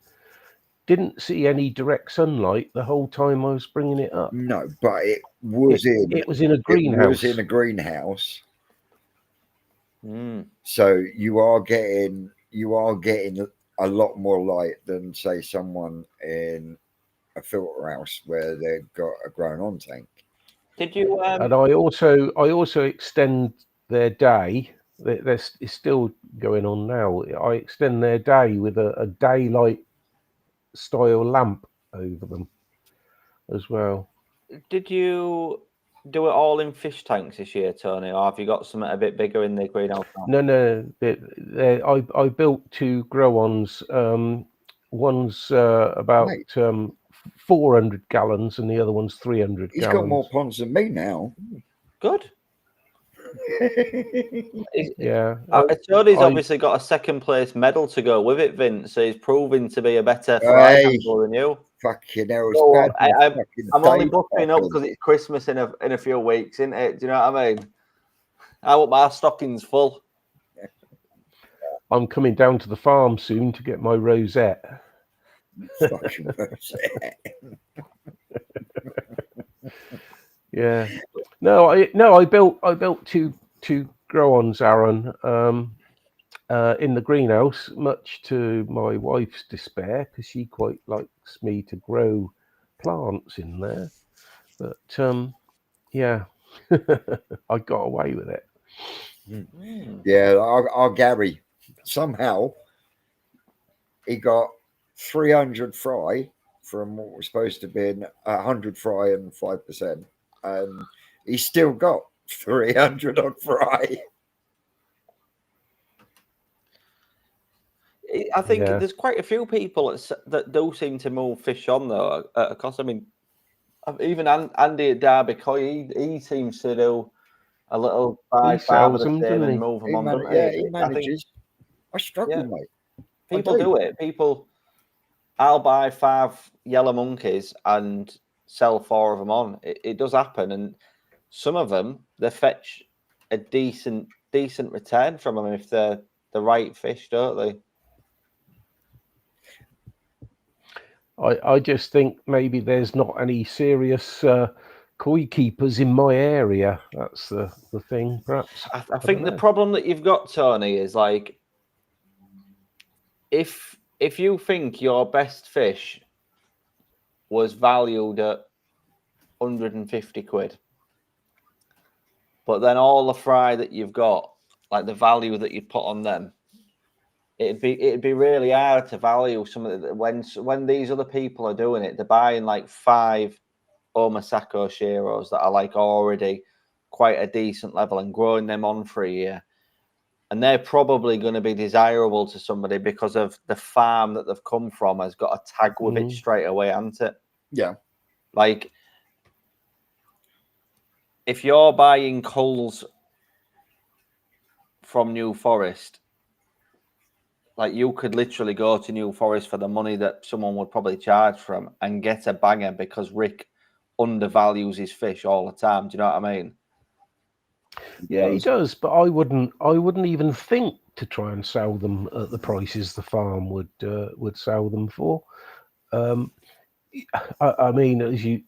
didn't see any direct sunlight the whole time I was bringing it up. No, but it was it was in a greenhouse. It was in a greenhouse. Mm. So you are getting a lot more light than, say, someone in a filter house where they've got a grown on tank. Did you? And I also extend their day. It's still going on now. I extend their day with a daylight style lamp over them as well. Did you do it all in fish tanks this year, Tony, or have you got something a bit bigger in the greenhouse? No. I built two grow-ons. One's about 400 gallons, and the other one's 300 He's gallons. got more ponds than me now. Good. Yeah. Tony's obviously got a second place medal to go with it, Vince. So he's proving to be a better fry handler than you. Fucking hell. So I'm only buffing up because it's Christmas in a few weeks, isn't it? Do you know what I mean? I want my stockings full. I'm coming down to the farm soon to get my rosette. Fucking rosette. Yeah. No, I built two grow-ons, Aaron, in the greenhouse, much to my wife's despair, because she quite likes me to grow plants in there. But yeah, I got away with it. Yeah, our Gary, somehow he got 300 fry from what was supposed to be 100 fry and 5%, and he still got 300 on fry. I think Yeah. there's quite a few people that do seem to move fish on though. Because I mean, even Andy at Derby Coy, he seems to do a little buy He 5 sells of the them, same doesn't and he? move them He on, don't yeah, he? he I think, manages. I struggle, yeah, mate. people do it. People, I'll buy 5 yellow monkeys and sell 4 of them on. It does happen, and some of them they fetch a decent return from them if they're the right fish, don't they? I just think maybe there's not any serious koi keepers in my area. That's the thing, perhaps. I think the problem that you've got, Tony, is like if you think your best fish was valued at 150 quid, but then all the fry that you've got, like the value that you put on them, it'd be really hard to value some of the, when these other people are doing it. They're buying like 5 Omasako Shiros that are like already quite a decent level and growing them on for a year. And they're probably going to be desirable to somebody because of the farm that they've come from has got a tag with it straight away, hasn't it? Yeah. Like, if you're buying culls from New Forest, like you could literally go to New Forest for the money that someone would probably charge for him and get a banger because Rick undervalues his fish all the time. Do you know what I mean? Yeah, he does, but I wouldn't even think to try and sell them at the prices the farm would sell them for. I mean, as you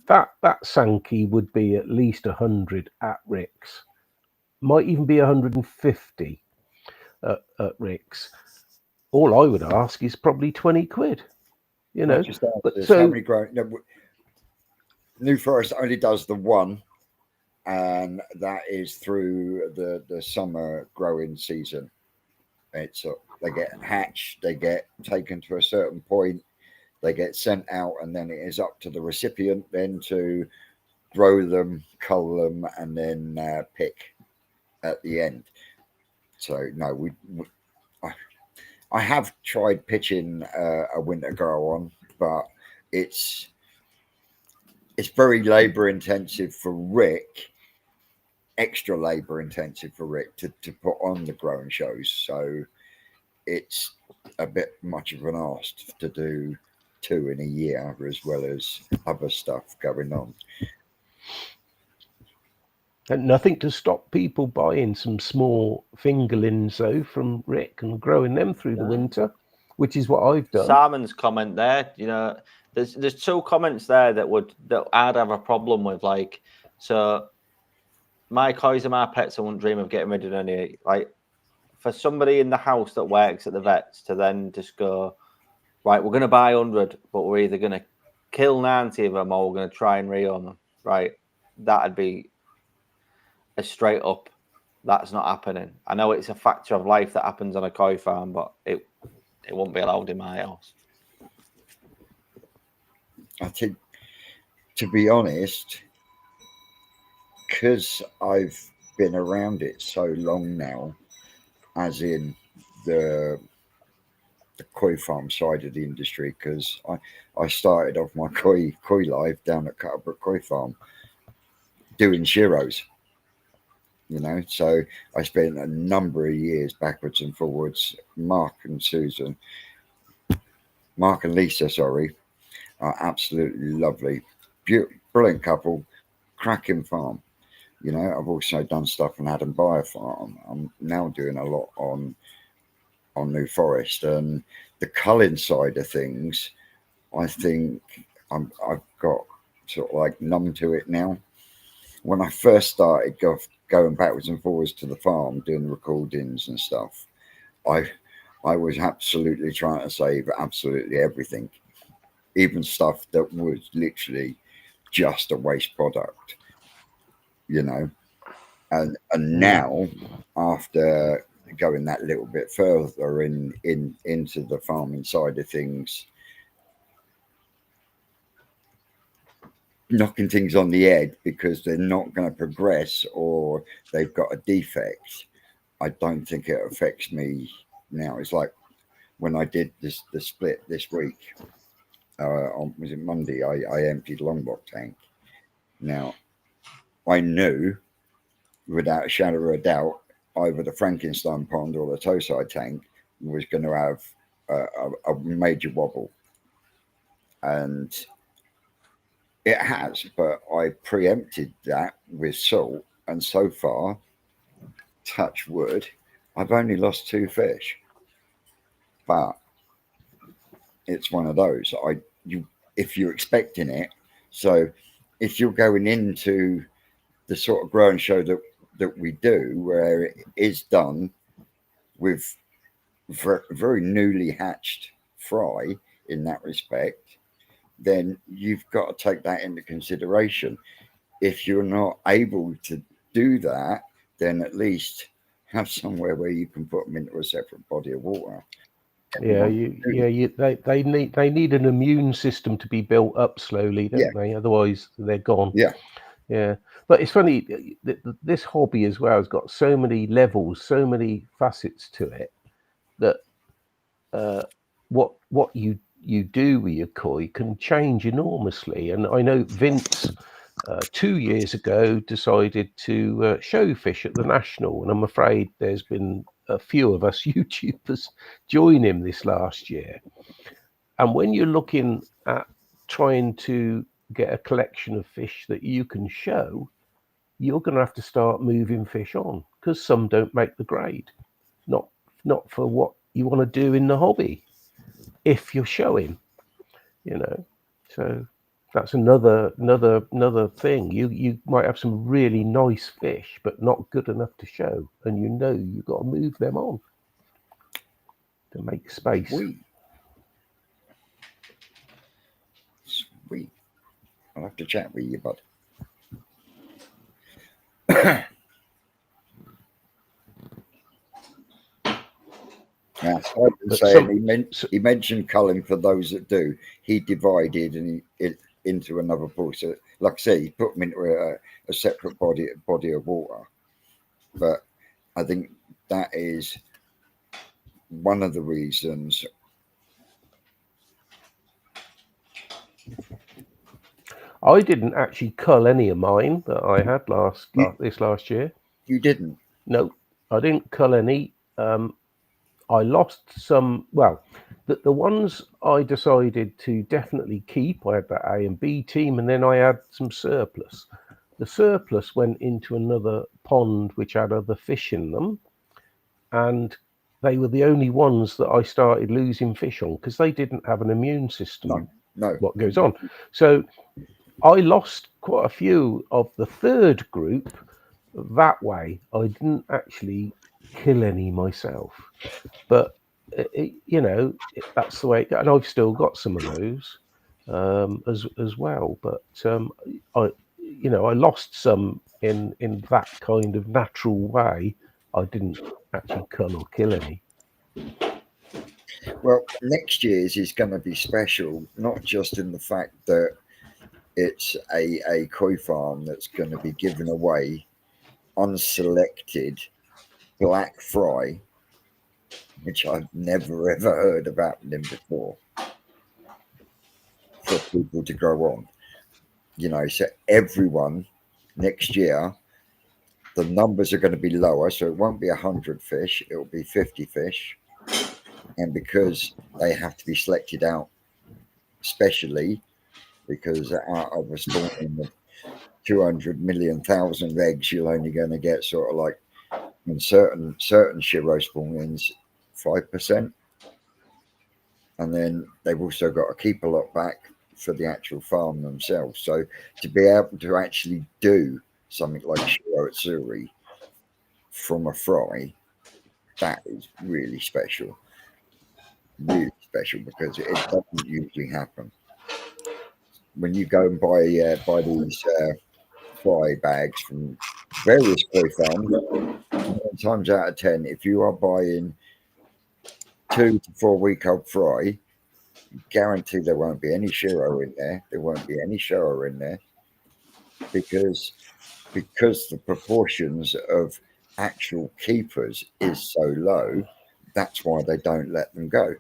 that Sankey would be at least 100 at Rick's, might even be 150 at Rick's. All I would ask is probably 20 quid, you know. Just but this, so how many grown? No, New Forest only does the one, and that is through the summer growing season. It's they get hatched, they get taken to a certain point, they get sent out, and then it is up to the recipient then to grow them, cull them, and then pick at the end. So no, I have tried pitching a winter grow on, but it's very labor intensive for Rick, extra labor intensive for Rick to put on the growing shows. So it's a bit much of an ask to do 2 in a year as well as other stuff going on. and nothing to stop people buying some small fingerlings though from Rick and growing them through the winter, which is what I've done. Simon's comment there, you know, there's 2 comments there that I'd have a problem with. Like, so my coys are my pets. I wouldn't dream of getting rid of any. Like, for somebody in the house that works at the vets to then just go, right, we're going to buy 100, but we're either going to kill 90 of them or we're going to try and reown them, right? That'd be a straight up, that's not happening. I know it's a factor of life that happens on a koi farm, but it won't be allowed in my house. I think, to be honest, because I've been around it so long now, as in the koi farm side of the industry, because I started off my koi life down at Cutterbrook Koi Farm doing Shiros, you know. So I spent a number of years backwards and forwards. Mark and Lisa, sorry, are absolutely lovely, brilliant couple, cracking farm. You know, I've also done stuff on Adam Biofarm. I'm now doing a lot on on New Forest, and the culling side of things, I think I've got sort of like numb to it now. When I first started going backwards and forwards to the farm, doing recordings and stuff, I was absolutely trying to save absolutely everything, even stuff that was literally just a waste product, you know. And now, after going that little bit further into the farming side of things, knocking things on the head because they're not going to progress or they've got a defect, I don't think it affects me now. It's like when I did the split this week. On was it Monday? I emptied Longbok tank. Now I knew without a shadow of a doubt either the Frankenstein pond or the Toeside tank was going to have a major wobble, and it has. But I preempted that with salt, and so far, touch wood, I've only lost 2 fish. But it's one of those. If you're expecting it, so if you're going into the sort of growing show that we do, where it is done with very newly hatched fry in that respect, then you've got to take that into consideration. If you're not able to do that, then at least have somewhere where you can put them into a separate body of water. Yeah, they need an immune system to be built up slowly, don't they? Otherwise, they're gone. Yeah. But it's funny, this hobby as well has got so many levels, so many facets to it, that what you do with your koi can change enormously. And I know Vince 2 years ago decided to show fish at the National, and I'm afraid there's been a few of us YouTubers join him this last year. And when you're looking at trying to get a collection of fish that you can show, you're going to have to start moving fish on, because some don't make the grade, not for what you want to do in the hobby if you're showing, you know. So that's another thing. You might have some really nice fish but not good enough to show, and you've got to move them on to make space. Sweet. I'll have to chat with you, bud. Now, I was saying, he mentioned culling for those that do. He divided it into another pool. So, like I say, he put them into a separate body of water. But I think that is one of the reasons. I didn't actually cull any of mine that I had this last year. You didn't? No, I didn't cull any. I lost some. Well, the ones I decided to definitely keep, I had that A and B team, and then I had some surplus. The surplus went into another pond which had other fish in them, and they were the only ones that I started losing fish on, because they didn't have an immune system. No. What goes on? So I lost quite a few of the third group that way. I didn't actually kill any myself, but that's the way it goes. And I've still got some of those as well. But I lost some in that kind of natural way. I didn't actually cull or kill any. Well, next year's is going to be special, not just in the fact that it's a koi farm that's going to be giving away unselected black fry, which I've never ever heard about them before, for people to grow on. So everyone next year, the numbers are going to be lower, so it won't be 100 fish, it'll be 50 fish. And because they have to be selected out specially, because out of a spawning of 200,000,000 eggs, you're only going to get sort of like in certain Shiro spawnings 5%. And then they've also got to keep a lot back for the actual farm themselves. So to be able to actually do something like Shiro Atsuri from a fry, that is really special. Really special, because it doesn't usually happen. When you go and buy these fry bags from various koi farms, 9 times out of 10, if you are buying 2 to 4 week old fry, guarantee there won't be any Shiro in there. There won't be any Showa in there, because the proportions of actual keepers is so low. That's why they don't let them go.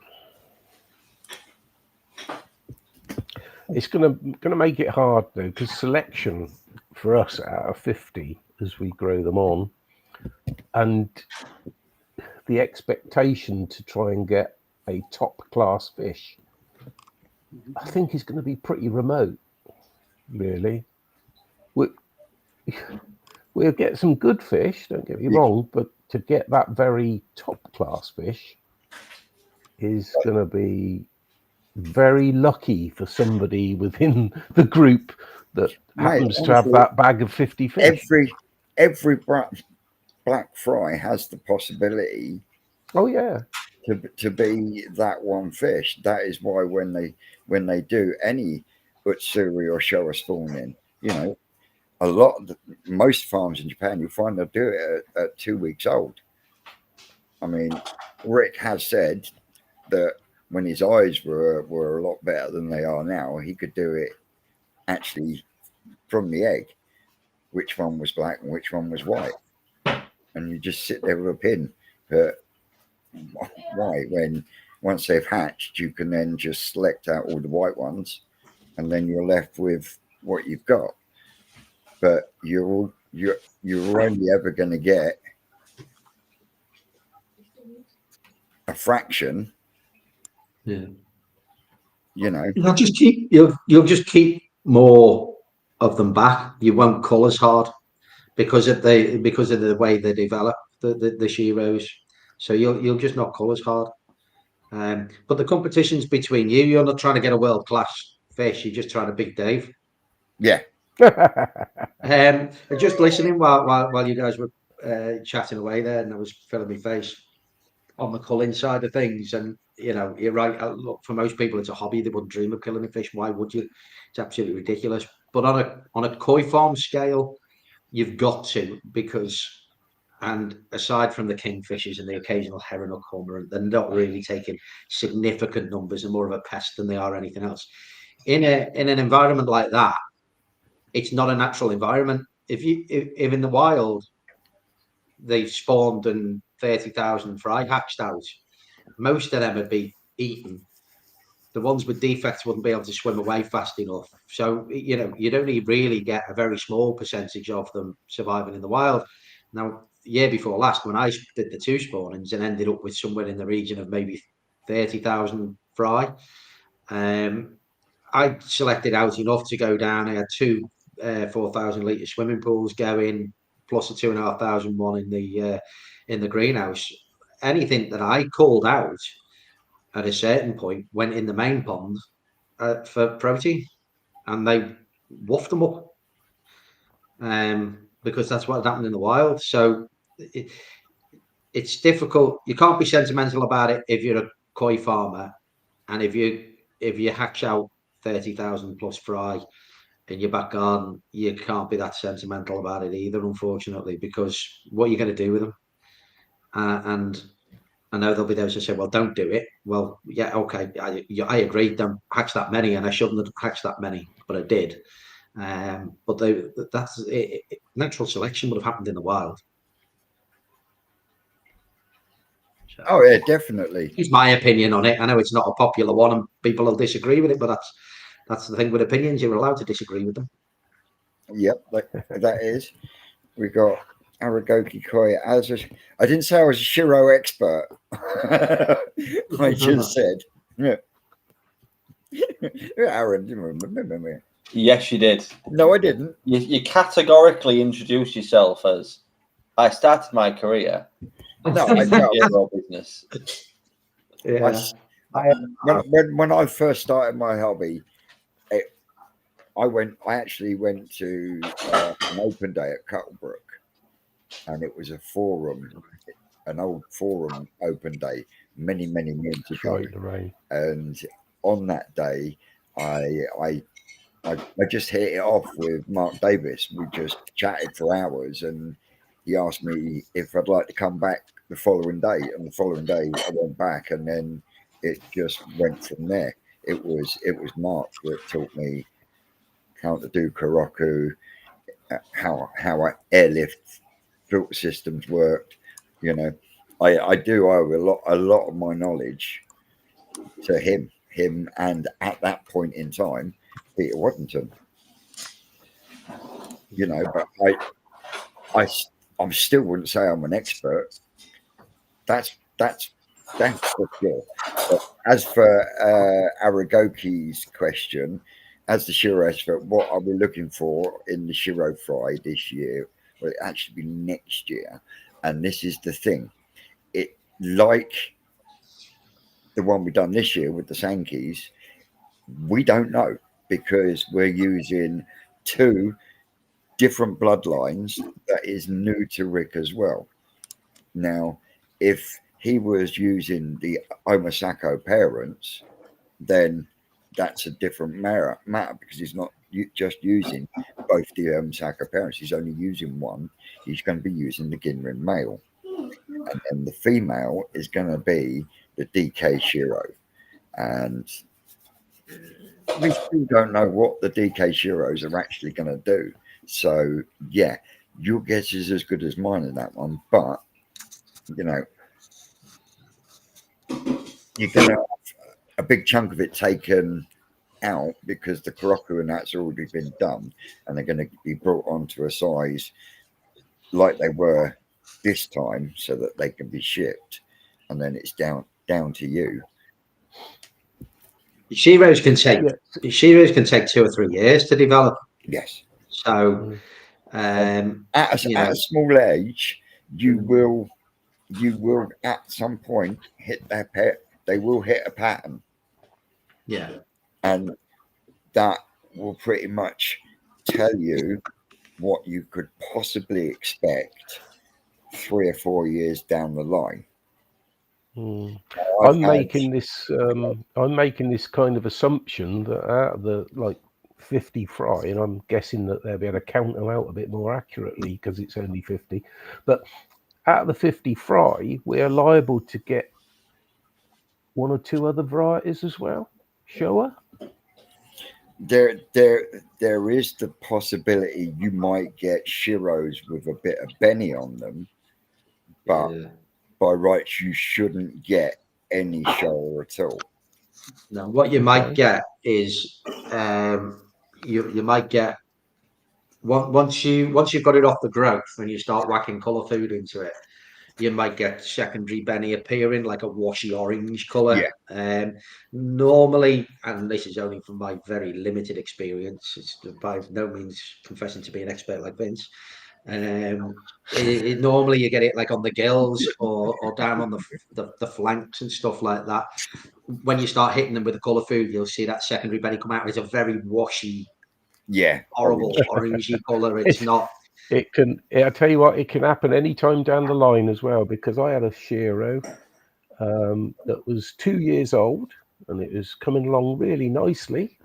It's gonna make it hard though, because selection for us out of 50 as we grow them on, and the expectation to try and get a top class fish, I think is going to be pretty remote. Really, we'll get some good fish. Don't get me wrong, but to get that very top class fish is going to be very lucky for somebody within the group that happens to have that bag of 50 fish. Every black fry has the possibility. Oh yeah. To be that one fish. That is why when they do any Utsuri or Showa spawning, most farms in Japan, you'll find they'll do it at 2 weeks old. I mean, Rick has said that when his eyes were a lot better than they are now, he could do it actually from the egg, which one was black and which one was white. And you just sit there with a pin. But why? When once they've hatched, you can then just select out all the white ones, and then you're left with what you've got. But you're only ever going to get a fraction. Yeah. You'll just keep more of them back. You won't cull as hard because of the way they develop the Shiros. So you'll just not cull as hard. But the competition's between you. You're not trying to get a world class fish. You're just trying to beat Dave. Yeah. Just listening while you guys were chatting away there, and I was filling my face on the culling side of things. And you're right. Look, for most people, it's a hobby. They wouldn't dream of killing a fish. Why would you? It's absolutely ridiculous. But on a koi farm scale, you've got to, because. And aside from the kingfishers and the occasional heron or cormorant, they're not really taking significant numbers and more of a pest than they are anything else. In an environment like that, it's not a natural environment. If in the wild they've spawned and 30,000 fry hatched out, most of them would be eaten. The ones with defects wouldn't be able to swim away fast enough. So you'd only really get a very small percentage of them surviving in the wild. Now, the year before last, when I did the 2 spawnings and ended up with somewhere in the region of maybe 30,000 fry, I selected out enough to go down. I had 2 4,000 litre swimming pools going, plus a 2,500 one in the greenhouse. Anything that I called out at a certain point went in the main pond for protein, and they woofed them up. Because that's what happened in the wild. So it's difficult. You can't be sentimental about it if you're a koi farmer, and if you hatch out 30,000 plus fry in your back garden, you can't be that sentimental about it either, unfortunately, because what are you going to do with them? And I know there'll be those who say, well, don't do it. Well, yeah, okay, I agree, don't hatch that many, and I shouldn't have hatched that many, but I did. But that's it. Natural selection would have happened in the wild. So, oh yeah, definitely. It's my opinion on it. I know it's not a popular one, and people will disagree with it, but that's the thing with opinions. You're allowed to disagree with them. Yep, that is. We got Aragoki Koi as I didn't say I was a Shiro expert. I just said, yeah. Aaron, didn't remember me. Yes, you did. No, I didn't. You categorically introduced yourself as, I started my career. No, I know. Zero business. Yeah. When I first started my hobby, I actually went to an open day at Cuttlebrook, and it was an old forum open day many moons That's ago. right, Lorraine. And on that day, I just hit it off with Mark Davis. We just chatted for hours, and he asked me if I'd like to come back the following day. And the following day, I went back, and then it just went from there. It was Mark that taught me how to do Karaku, how airlift filter systems worked. You know, I do owe a lot of my knowledge to him, and at that point in time, Peter Waddington. You know, but I still wouldn't say I'm an expert. That's for sure. But as for Aragoki's question, as the Shiro expert, what are we looking for in the Shiro Fry this year? Well, it actually be next year, and this is the thing. It like the one we've done this year with the Sankeys, we don't know because we're using two different bloodlines that is new to Rick as well. Now, if he was using the Omasako parents, then that's a different matter because he's not just using both the Omasako parents. He's only using one. He's going to be using the Ginrin male. And then the female is going to be the DK Shiro. And we still don't know what the DK Shiros are actually going to do. So, yeah, your guess is as good as mine in that one. But, you know, you're going to have a big chunk of it taken out because the Karaku and that's already been done. And they're going to be brought onto a size like they were this time so that they can be shipped. And then it's down to you. Shiros can take 2 or 3 years to develop. Yes. So, at a small age, you will at some point hit their pet. They will hit a pattern. Yeah. And that will pretty much tell you what you could possibly expect 3 or 4 years down the line. I'm making this kind of assumption that out of the 50 fry, and I'm guessing that they'll be able to count them out a bit more accurately because it's only 50. But out of the 50 fry, we are liable to get 1 or 2 other varieties as well. Showa? There is the possibility you might get Shiros with a bit of Benny on them, but by rights you shouldn't get any Showa at all. No, what you might get is you might get once you've got it off the growth and you start whacking colour food into it, you might get secondary Benny appearing like a washy orange colour. Normally, and this is only from my very limited experience, it's by no means confessing to be an expert like Vince. Normally you get it like on the gills or down on the flanks and stuff like that. When you start hitting them with the colour food, you'll see that secondary Benny come out. It's a very washy, horrible orangey colour. It's not. It can. I tell you what, it can happen any time down the line as well. Because I had a Shiro that was 2 years old, and it was coming along really nicely.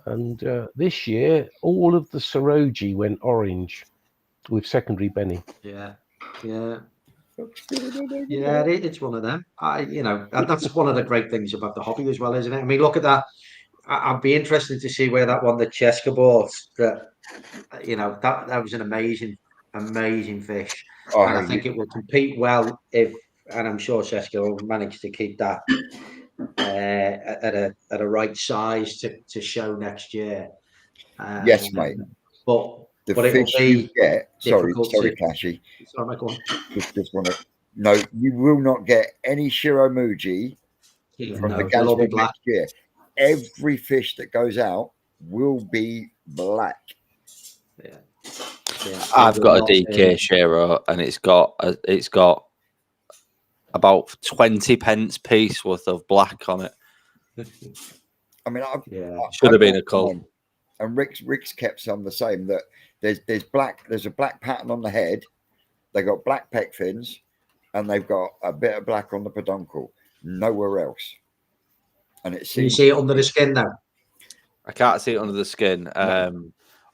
And this year, all of the Soroji went orange with secondary Benny. Yeah. It's one of them. That's one of the great things about the hobby as well, isn't it? I mean, look at that. I'd be interested to see where that one, the Cheska bought. That was an amazing fish, and I think it will compete well and I'm sure Cheska will manage to keep that at a right size to show next year. Yes, mate. But the it will fish be you get. Sorry, difficult Cashy. Sorry, mate, go on. Just want to. No, you will not get any Shiromuji from the they'll all be Gatsby black. next year. Every fish that goes out will be black. Yeah. I've got a DK Shiro, and it's got about 20 pence piece worth of black on it. I mean, Should have been bought a cull. mine, and Rick's kept some the same. That there's a black pattern on the head. They got black pec fins, and they've got a bit of black on the peduncle. Nowhere else. And it Can you seems see it under the skin now? I can't see it under the skin.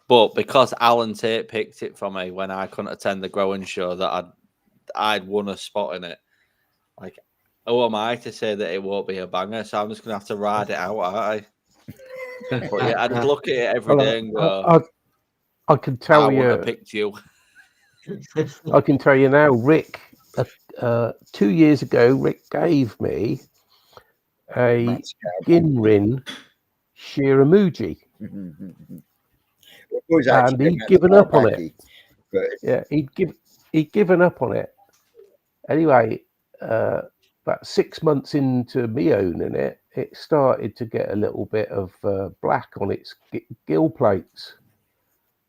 But because Alan Tate picked it for me when I couldn't attend the growing show, that I'd won a spot in it. Like, who am I to say that it won't be a banger? So I'm just gonna have to ride it out, aren't I? But yeah, I just look at it every day and go, I can I tell wouldn't have you. picked you. I can tell you now, Rick. 2 years ago, Rick gave me a Ginrin Shiramuji, and he'd given up on it. Yeah, he'd given up on it. Anyway, about 6 months into me owning it, it started to get a little bit of black on its gill plates,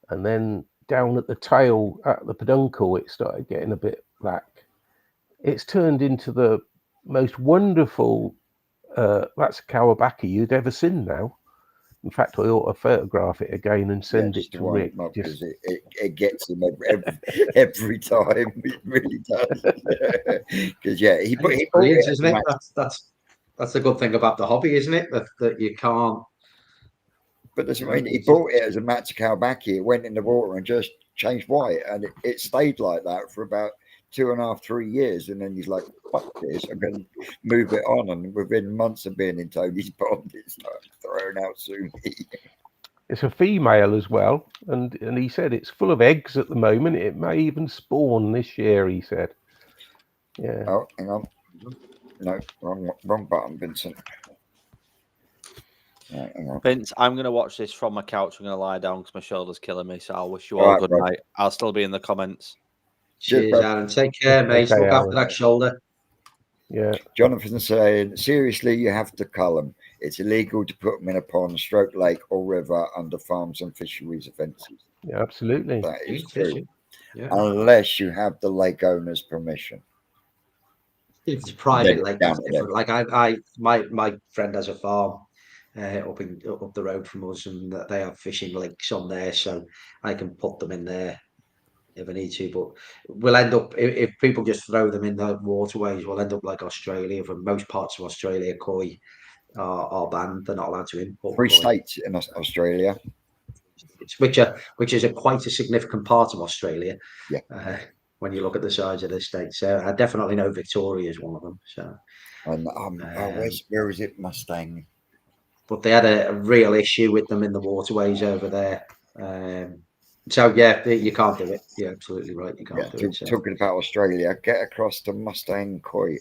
and then down at the tail, at the peduncle, it started getting a bit black. It's turned into the most wonderful that's a Kawabaki you'd ever seen now. In fact, I ought to photograph it again and send it to Rick. Because it gets him every time. It really does. Because he brilliant, isn't it? That's the good thing about the hobby, isn't it? That you can't. But that's what I mean. He bought it as a Matsukawabaki. It went in the water and just changed white, and it stayed like that for about 2.5, 3 years, and then he's like, "Fuck this! I'm going to move it on." And within months of being in Tony's pond, it's thrown out soon. It's a female as well, and he said it's full of eggs at the moment. It may even spawn this year. He said, "Yeah." Oh, hang on. No, wrong button, Vincent. Right, hang on. Vince, I'm going to watch this from my couch. I'm going to lie down because my shoulder's killing me. So I'll wish you all good night. I'll still be in the comments. Cheers, Aaron. Take care, mate. Okay, Look after that shoulder. Yeah. Jonathan's saying, seriously, you have to cull them. It's illegal to put them in a pond, stroke lake, or river under farms and fisheries offences. Yeah, absolutely. That is true. Yeah. Unless you have the lake owner's permission. It's private lake. That's different. Like my friend has a farm up the road from us, and they have fishing lakes on there, so I can put them in there if I need to. But we'll end up, if people just throw them in the waterways, we'll end up like Australia. For most parts of Australia, koi are banned. They're not allowed to import. 3 states in Australia, which is quite a significant part of Australia. Yeah. When you look at the size of the state. So I definitely know Victoria is one of them. So, and where is it, Mustang? But they had a real issue with them in the waterways over there. So yeah, you can't do it. You're absolutely right. You can't do it. So. Talking about Australia, get across to Mustang Koi.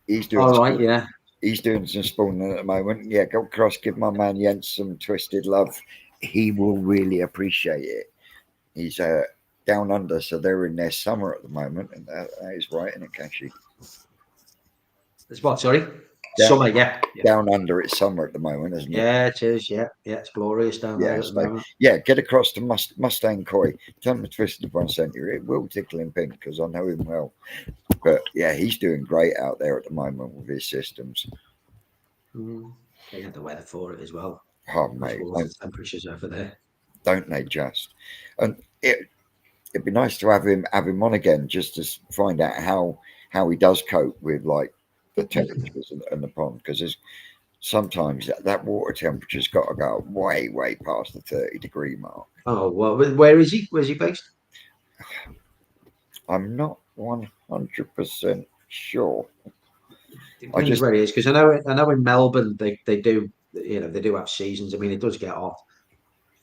He's doing He's doing some spawning at the moment. Yeah, go across, give my man Jens some twisted love. He will really appreciate it. He's down under, so they're in their summer at the moment, and that is right, isn't it, Kashi? It's what? Sorry. Summer, yeah. Down under, it's summer at the moment, isn't it? Yeah, it is. Yeah, it's glorious down there at the moment. Yeah, get across to Mustang Koi. Tell him the TwistedOne sent you. It will tickle him pink because I know him well. But yeah, he's doing great out there at the moment with his systems. They had the weather for it as well. Oh, mate, the temperatures over there, don't they just? And it'd be nice to have him on again just to find out how he does cope with like the temperatures and the pond, because sometimes that water temperature's got to go way past the 30-degree mark. Oh well, where is he? Where's he based? I'm not 100% sure. Depends where he is, because I know in Melbourne they do have seasons. I mean, it does get hot.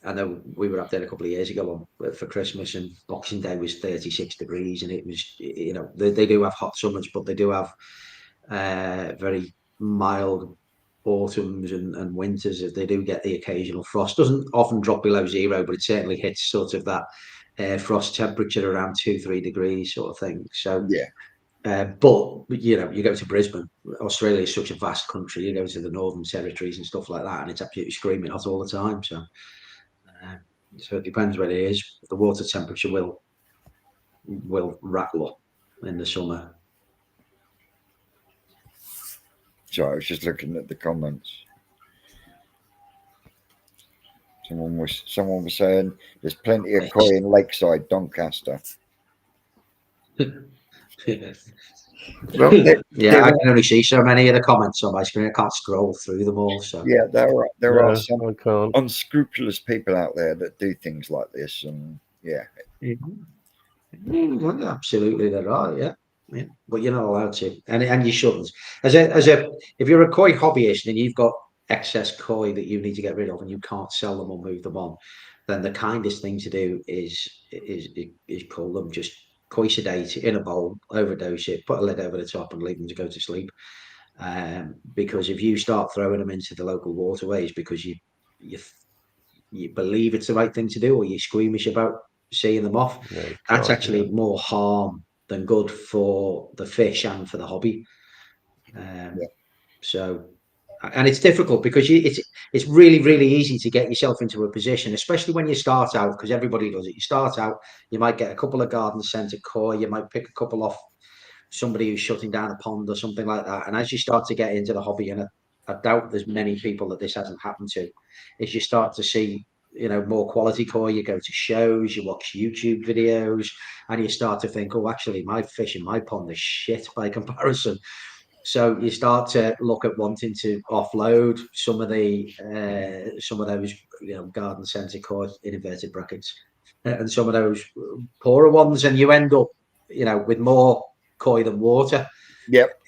I know we were up there a couple of years ago for Christmas, and Boxing Day was 36 degrees, and it was, they do have hot summers, but they do have very mild autumns and winters. They do get the occasional frost. Doesn't often drop below 0, but it certainly hits sort of that frost temperature around 2-3 degrees sort of thing. So yeah. But you go to Brisbane. Australia is such a vast country. You go to the Northern Territories and stuff like that, and it's absolutely screaming hot all the time. So it depends where it is. The water temperature will rattle up in the summer. Sorry, I was just looking at the comments. Someone was saying there's plenty of koi in Lakeside, Doncaster. Well, Yeah, I can only see so many of the comments on my screen. I can't scroll through them all. So yeah, there are No, some I can't. unscrupulous people out there that do things like this, and yeah, absolutely, there are. Yeah, but you're not allowed to, and you shouldn't. If you're a koi hobbyist and you've got excess koi that you need to get rid of and you can't sell them or move them on, then the kindest thing to do is pull them, just koi sedate in a bowl, overdose it, put a lid over the top, and leave them to go to sleep. Because if you start throwing them into the local waterways because you believe it's the right thing to do, or you're squeamish about seeing them off, No, you that's can't, actually more harm than good for the fish and for the hobby. So, and it's difficult because it's really easy to get yourself into a position, especially when you start out, because everybody does it. You start out, you might get a couple of garden centre koi, you might pick a couple off somebody who's shutting down a pond or something like that. And as you start to get into the hobby, and I doubt there's many people that this hasn't happened to, is you start to see, more quality koi. You go to shows, you watch YouTube videos, and you start to think, oh, actually, my fish in my pond is shit by comparison. So you start to look at wanting to offload some of those, garden centre koi in inverted brackets, and some of those poorer ones, and you end up, with more koi than water. yep,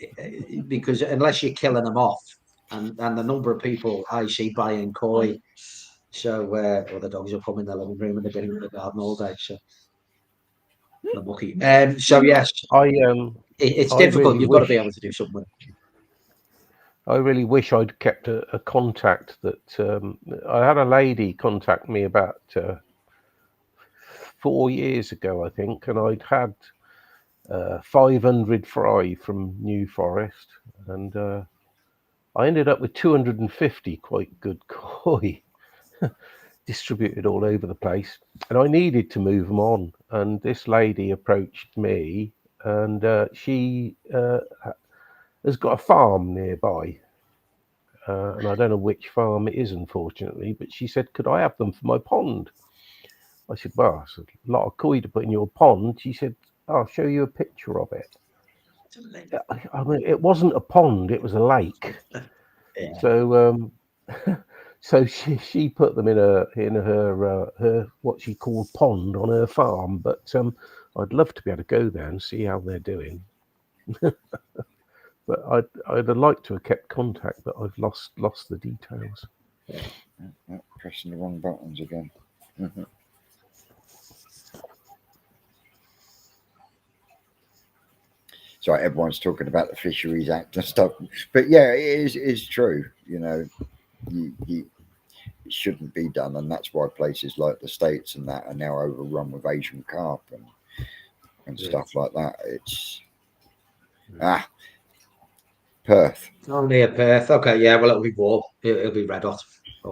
Because unless you're killing them off, and the number of people I see buying koi, so the dogs will come in the living room and they've been in the garden all day, so they're lucky. So yes, it's I difficult. really You've got to be wish able to do something with it. I really wish I'd kept a contact that I had a lady contact me about 4 years ago, I think, and I'd had 500 fry from New Forest, and I ended up with 250 quite good koi distributed all over the place, and I needed to move them on. And this lady approached me, and she has got a farm nearby. And I don't know which farm it is, unfortunately, but she said, could I have them for my pond? I said, well, it's a lot of koi to put in your pond. She said, I'll show you a picture of it. I mean, it wasn't a pond, it was a lake. Yeah. So so she put them in her what she called pond on her farm. But I'd love to be able to go there and see how they're doing. But I'd have liked to have kept contact, but I've lost the details. pressing the wrong buttons again. Sorry, everyone's talking about the Fisheries Act and stuff, but yeah, it is true. It shouldn't be done, and that's why places like the States and that are now overrun with Asian carp and stuff like that. It's Perth. Only a Perth. Okay, yeah. Well, it'll be warm. It'll be red hot.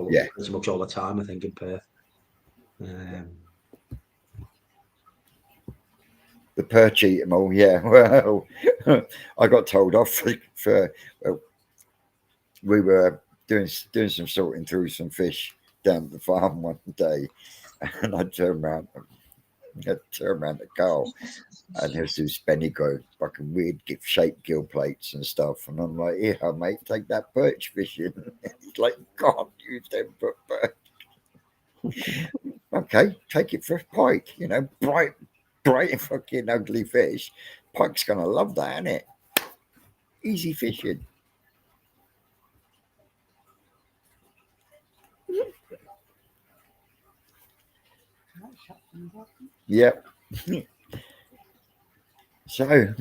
Yeah, pretty much all the time, I think, in Perth. the perch eat them all. Yeah, well, I got told off for we were doing some sorting through some fish down at the farm one day, and I turned around the car, and there's this Benny go fucking weird shaped gill plates and stuff, and I'm like, yeah, mate, take that perch fishing. He's like, can't use them for perch. Okay, take it for a pike. Bright fucking ugly fish. Pike's gonna love that, isn't it? Easy fishing. Yep. So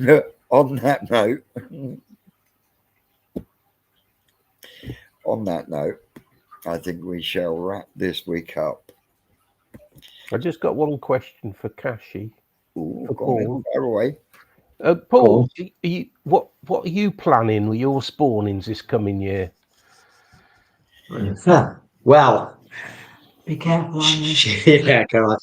on that note, I think we shall wrap this week up. I just got one question for Kashi. Ooh, For go on then, Paul. fire away. Paul, what are you planning with your spawnings this coming year? Well, Be careful. yeah, Caroline.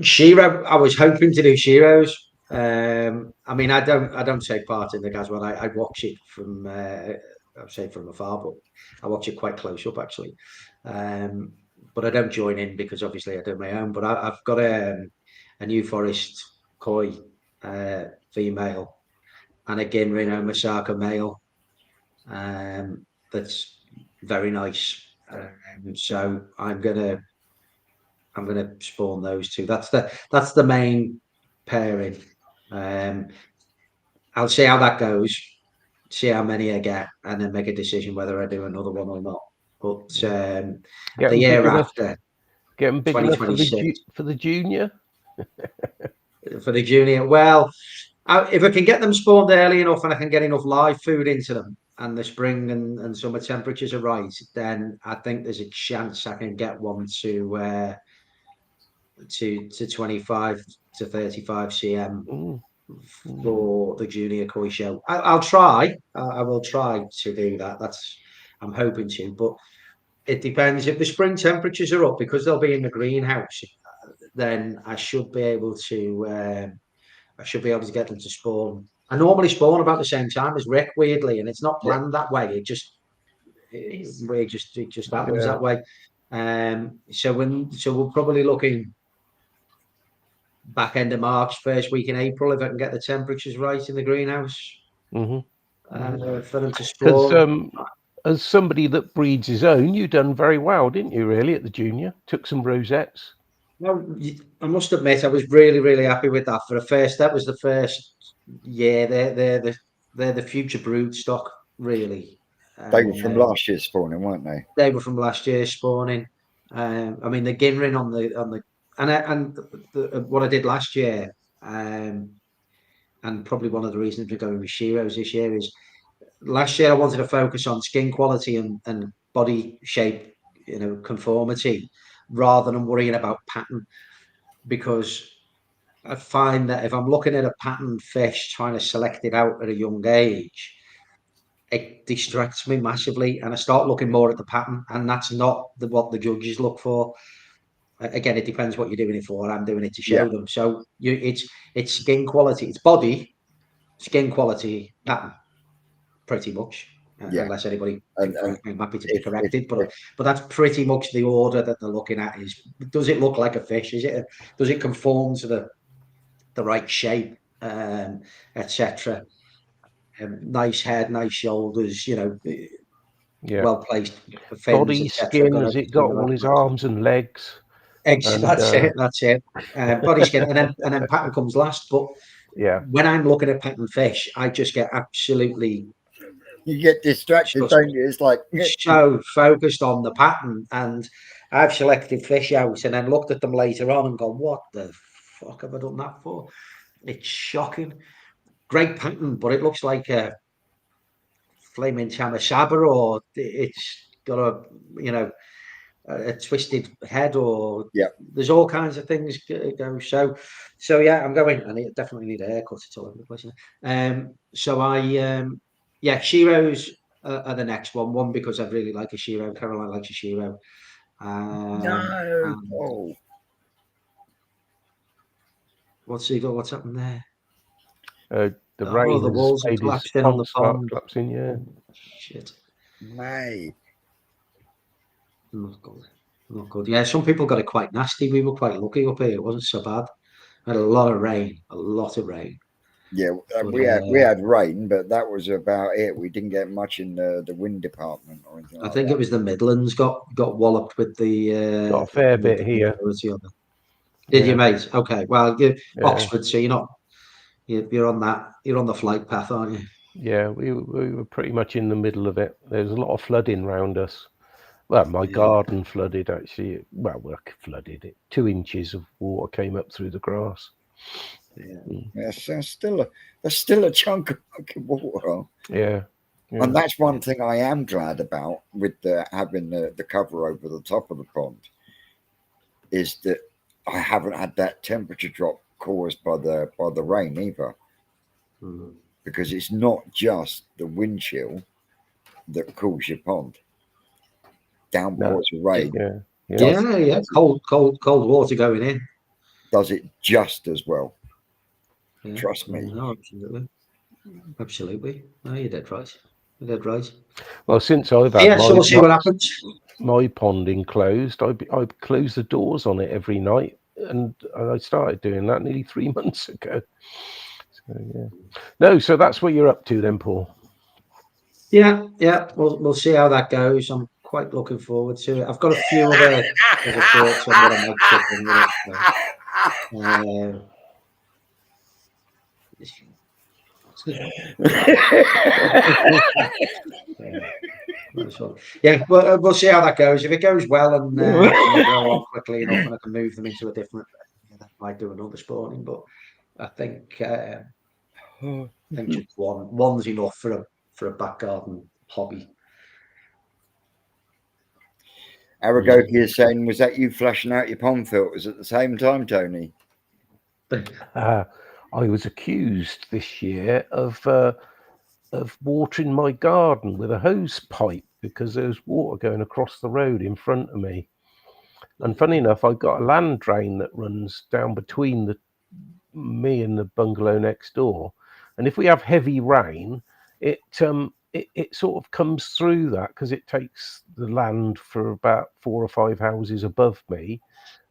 Shiro. I was hoping to do Shiros. I mean, I don't take part in the gas one. I watch it from, I'd say from afar, but I watch it quite close up actually. But I don't join in because obviously I do my own. But I've got a New Forest koi female and a Ginrin Masaka male. That's very nice. So I'm gonna spawn those two. That's the main pairing. I'll see how that goes, see how many I get, and then make a decision whether I do another one or not. But the year after, getting big enough for 2026 the junior. for the junior. Well, if I can get them spawned early enough and I can get enough live food into them, and the spring and summer temperatures are right, then I think there's a chance I can get one to 25 to 35 cm for the junior koi show. I'll try. I will try to do that. I'm hoping to, but it depends if the spring temperatures are up because they'll be in the greenhouse. Then I should be able to. I should be able to get them to spawn. I normally spawn about the same time as Rick, weirdly, and it's not planned that way. It just happens that way. So we're probably looking back end of March, first week in April, if I can get the temperatures right in the greenhouse for them to spawn. Because as somebody that breeds his own, you done very well, didn't you? Really, at the junior, took some rosettes. Well, I must admit, I was really, really happy with that. For the first, that was the first year. They're the future brood stock, really. They were from last year's spawning, weren't they? They were from last year's spawning. I mean, the Ginrin on the what I did last year, and probably one of the reasons we're going with Shiros this year is last year I wanted to focus on skin quality and body shape, conformity, rather than worrying about pattern, because I find that if I'm looking at a patterned fish, trying to select it out at a young age, it distracts me massively, and I start looking more at the pattern, and that's not what the judges look for. Again, it depends what you're doing it for. I'm doing it to show them. So it's skin quality, it's body, skin quality, pattern, pretty much. Unless anybody, I'm happy to be corrected, but that's pretty much the order that they're looking at. Is does it look like a fish? Does it conform to the right shape, etc. Nice head, nice shoulders, well placed body, skin. Has it got all his arms and legs? That's it. Body, skin, and then pattern comes last. But when I'm looking at pattern fish, I just get absolutely. You get distracted, don't you? It's like so focused on the pattern, and I've selected fish out and then looked at them later on and gone, "What the fuck have I done that for?" It's shocking. Great pattern, but it looks like a flaming chamasaba, or it's got a twisted head, or there's all kinds of things go. So yeah, I'm going. I definitely need a haircut. It's all over the place. Shiros are the next one. One because I really like a Shiro. Caroline likes a Shiro. What's happened there? The rain. The walls have collapsed in on the pond. Collapsing, yeah. Shit. Mate. Not good. Yeah, some people got it quite nasty. We were quite lucky up here. It wasn't so bad. Had a lot of rain. Yeah, we had rain, but that was about it. We didn't get much in the wind department or anything. I think it was the Midlands got walloped with the. Got a fair bit here. Did you, mate? Okay. Well, Oxford, so you're on that. You're on the flight path, aren't you? Yeah, we were pretty much in the middle of it. There's a lot of flooding around us. Well, my garden flooded actually. Well, we're flooded. 2 inches of water came up through the grass. Yeah, so there's still a chunk of fucking water. Yeah. And that's one thing I am glad about with having the cover over the top of the pond, is that I haven't had that temperature drop caused by the rain either. Because it's not just the wind chill that cools your pond. Downpours of rain. Cold water going in. Does it just as well. Yeah. Trust me. No, absolutely. No, you're dead right. You're dead right. Well, since I've had Yeah, so we'll see what happens. my pond enclosed, I close the doors on it every night, and I started doing that nearly 3 months ago. So yeah, no. So that's what you're up to then, Paul. Yeah, we'll see how that goes. I'm quite looking forward to it. I've got a few other thoughts on what I might chip in with it. Yeah, we'll see how that goes. If it goes well and they grow on quickly enough, and I can move them into a different, I might do another spawning. But I think just one's enough for a back garden hobby. Aragoki is saying, was that you flushing out your pond filters at the same time, Tony? I was accused this year of watering my garden with a hose pipe because there was water going across the road in front of me. And funny enough, I got a land drain that runs down between me and the bungalow next door. And if we have heavy rain, it sort of comes through that because it takes the land for about 4 or 5 houses above me,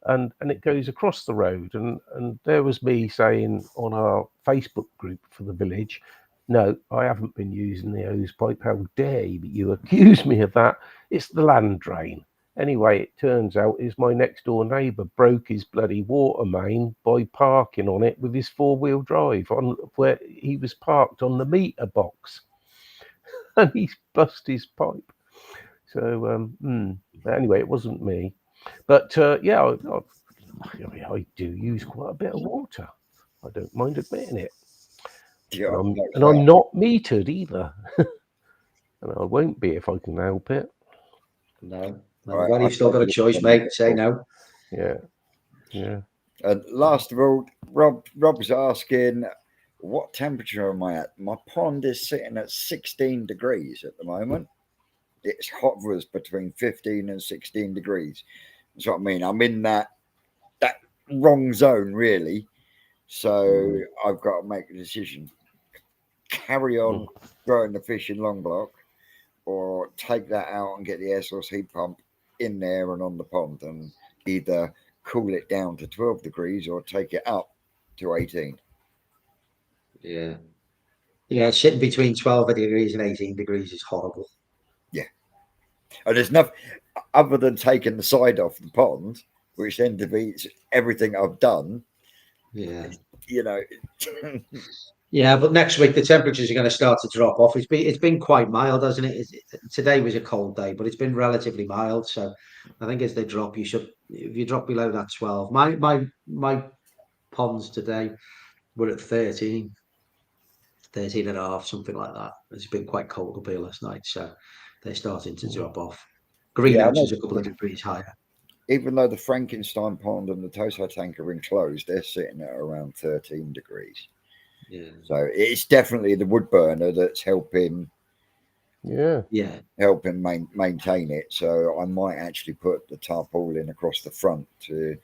and it goes across the road. And there was me saying on our Facebook group for the village, no, I haven't been using the hose pipe. How dare you accuse me of that? It's the land drain. Anyway, it turns out is my next door neighbour broke his bloody water main by parking on it with his 4-wheel drive on where he was parked on the meter box, and he's bust his pipe. So anyway, it wasn't me, but yeah, I do use quite a bit of water. I don't mind admitting it, and I'm not metered either, and I won't be if I can help it. No. Well, you've still got a choice, mate. Say no. Yeah. And last of all, Rob's asking, what temperature am I at? My pond is sitting at 16 degrees at the moment. It's hovers between 15 and 16 degrees. That's what I mean. I'm in that wrong zone, really. So I've got to make a decision. Carry on growing the fish in long block, or take that out and get the air source heat pump in there and on the pond, and either cool it down to 12 degrees or take it up to 18. Yeah, sitting between 12 degrees and 18 degrees is horrible. Yeah, and there's nothing other than taking the side off the pond, which then defeats everything I've done. Yeah, yeah, but next week the temperatures are going to start to drop off. It's been quite mild, hasn't it? Today was a cold day, but it's been relatively mild. So I think as they drop, if you drop below that 12, my ponds today were at 13 and a half, something like that. It's been quite cold up here last night, so they're starting to drop off. Greenhouse is a couple of degrees higher. Even though the Frankenstein pond and the Toso tank are enclosed, they're sitting at around 13 degrees. Yeah. So it's definitely the wood burner that's helping. Helping maintain it. So I might actually put the tarpaulin across the front to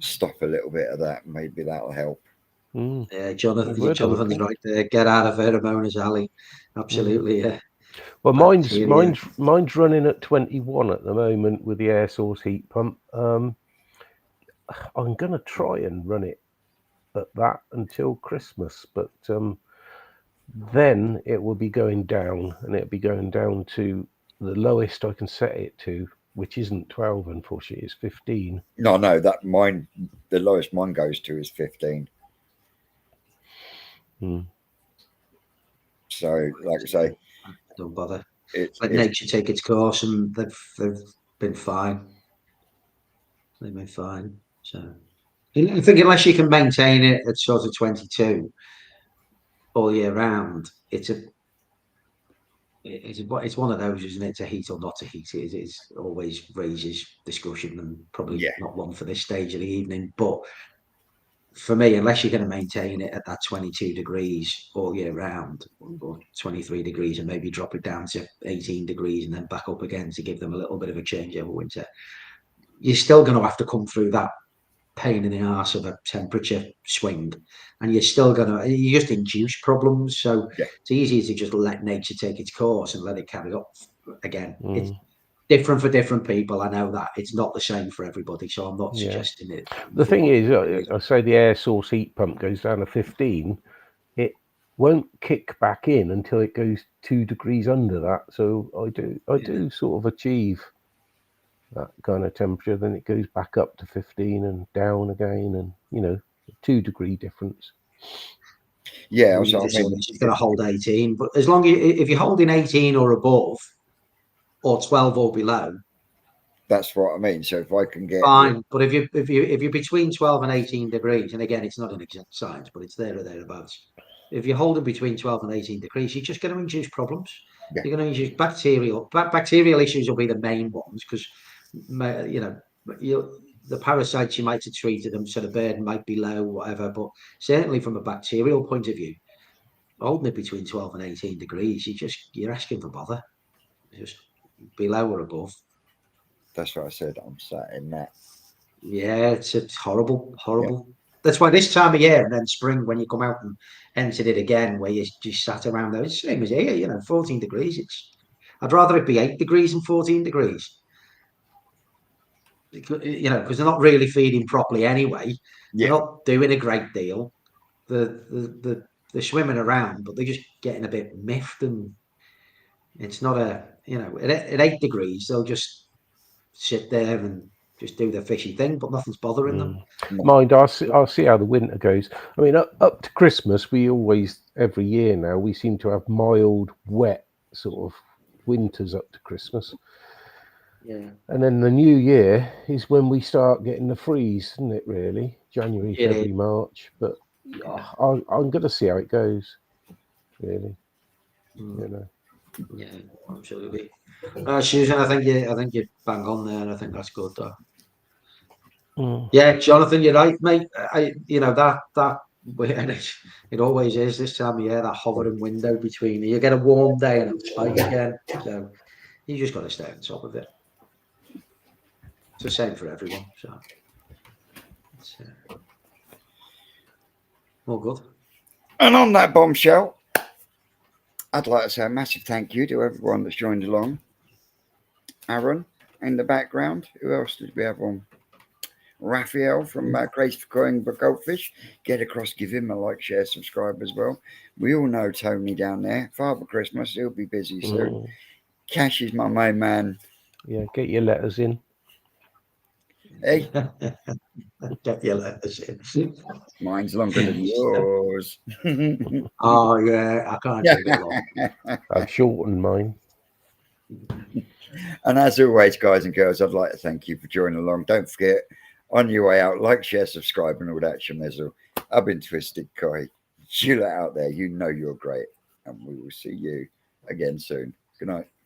stop a little bit of that. Maybe that'll help. Yeah, Jonathan's right there. Get out of Pheromonas Alley. Absolutely, yeah. Well, mine's running at 21 at the moment with the air source heat pump. I'm going to try and run it at that until Christmas, but then it will be going down, and it'll be going down to the lowest I can set it to, which isn't 12, unfortunately, it's 15. No, the lowest mine goes to is 15. So, like I say, don't bother. Let nature take its course, and they've been fine. They've been fine. So I think unless you can maintain it at sort of 22 all year round, it's one of those, isn't it? To heat or not to heat it always raises discussion, and probably not one for this stage of the evening. But for me, unless you're going to maintain it at that 22 degrees all year round, or 23 degrees, and maybe drop it down to 18 degrees and then back up again to give them a little bit of a change over winter, you're still going to have to come through that pain in the arse of a temperature swing, and you just induce problems. So Yeah. it's easier to just let nature take its course and let it carry on. Again, it's Mm. different for different people. I know that it's not the same for everybody, so I'm not Yeah. suggesting it. The thing is, I say the air source heat pump goes down to 15. It won't kick back in until it goes 2 degrees under that. So I do sort of achieve that kind of temperature. Then it goes back up to 15 and down again, and 2 degree difference. Yeah, You so I just mean, you've got to hold 18, but as long as if you're holding 18 or above, or 12 or below, that's what I mean. So if I can get fine. But if you're between 12 and 18 degrees, and again, it's not an exact science, but it's there or thereabouts. If you're holding between 12 and 18 degrees, you're just going to induce problems. Yeah. You're going to induce bacterial issues will be the main ones, because the parasites you might have treated them, so the burden might be low, whatever. But certainly from a bacterial point of view, holding it between 12 and 18 degrees, you're asking for bother. Just below or above. that's what I said. I'm sat in that. Yeah, it's horrible. That's why this time of year and then spring, when you come out and entered it again, where you just sat around there, it's the same as here, 14 degrees. I'd rather it be 8 degrees than 14 degrees. Because they're not really feeding properly anyway. They're Yeah, not doing a great deal. They're swimming around, but they're just getting a bit miffed, and it's not at 8 degrees, they'll just sit there and just do their fishy thing, but nothing's bothering them. no, Mind, I'll see how the winter goes. I mean, up to Christmas, we always, every year now, we seem to have mild, wet sort of winters up to Christmas. Yeah. And then the new year is when we start getting the freeze, isn't it, really? January, It is. February, March. But I'm going to see how it goes, really. Yeah, absolutely. Susan, I think you bang on there. I think that's good. Mm. Yeah, Jonathan, you're right, mate. That it always is this time of year, that hovering window between you get a warm day and it'll spike again. So you just got to stay on top of it. It's the same for everyone. So it's all good. And on that bombshell, I'd like to say a massive thank you to everyone that's joined along. Aaron in the background. Who else did we have on? Raphael from Crazy for Coin for Goldfish. Get across, give him a like, share, subscribe as well. We all know Tony down there. Father Christmas, he'll be busy soon. Cash is my main man. Yeah, get your letters in. Hey, Get your letters in. mine's longer than yours. Oh yeah, I can't keep it long. I've shortened mine. And as always, guys and girls, I'd like to thank you for joining along. Don't forget, on your way out, like, share, subscribe, and all that shemizzle. I've been Twisted Koi. You lot out there, you know you're great. And we will see you again soon. Good night.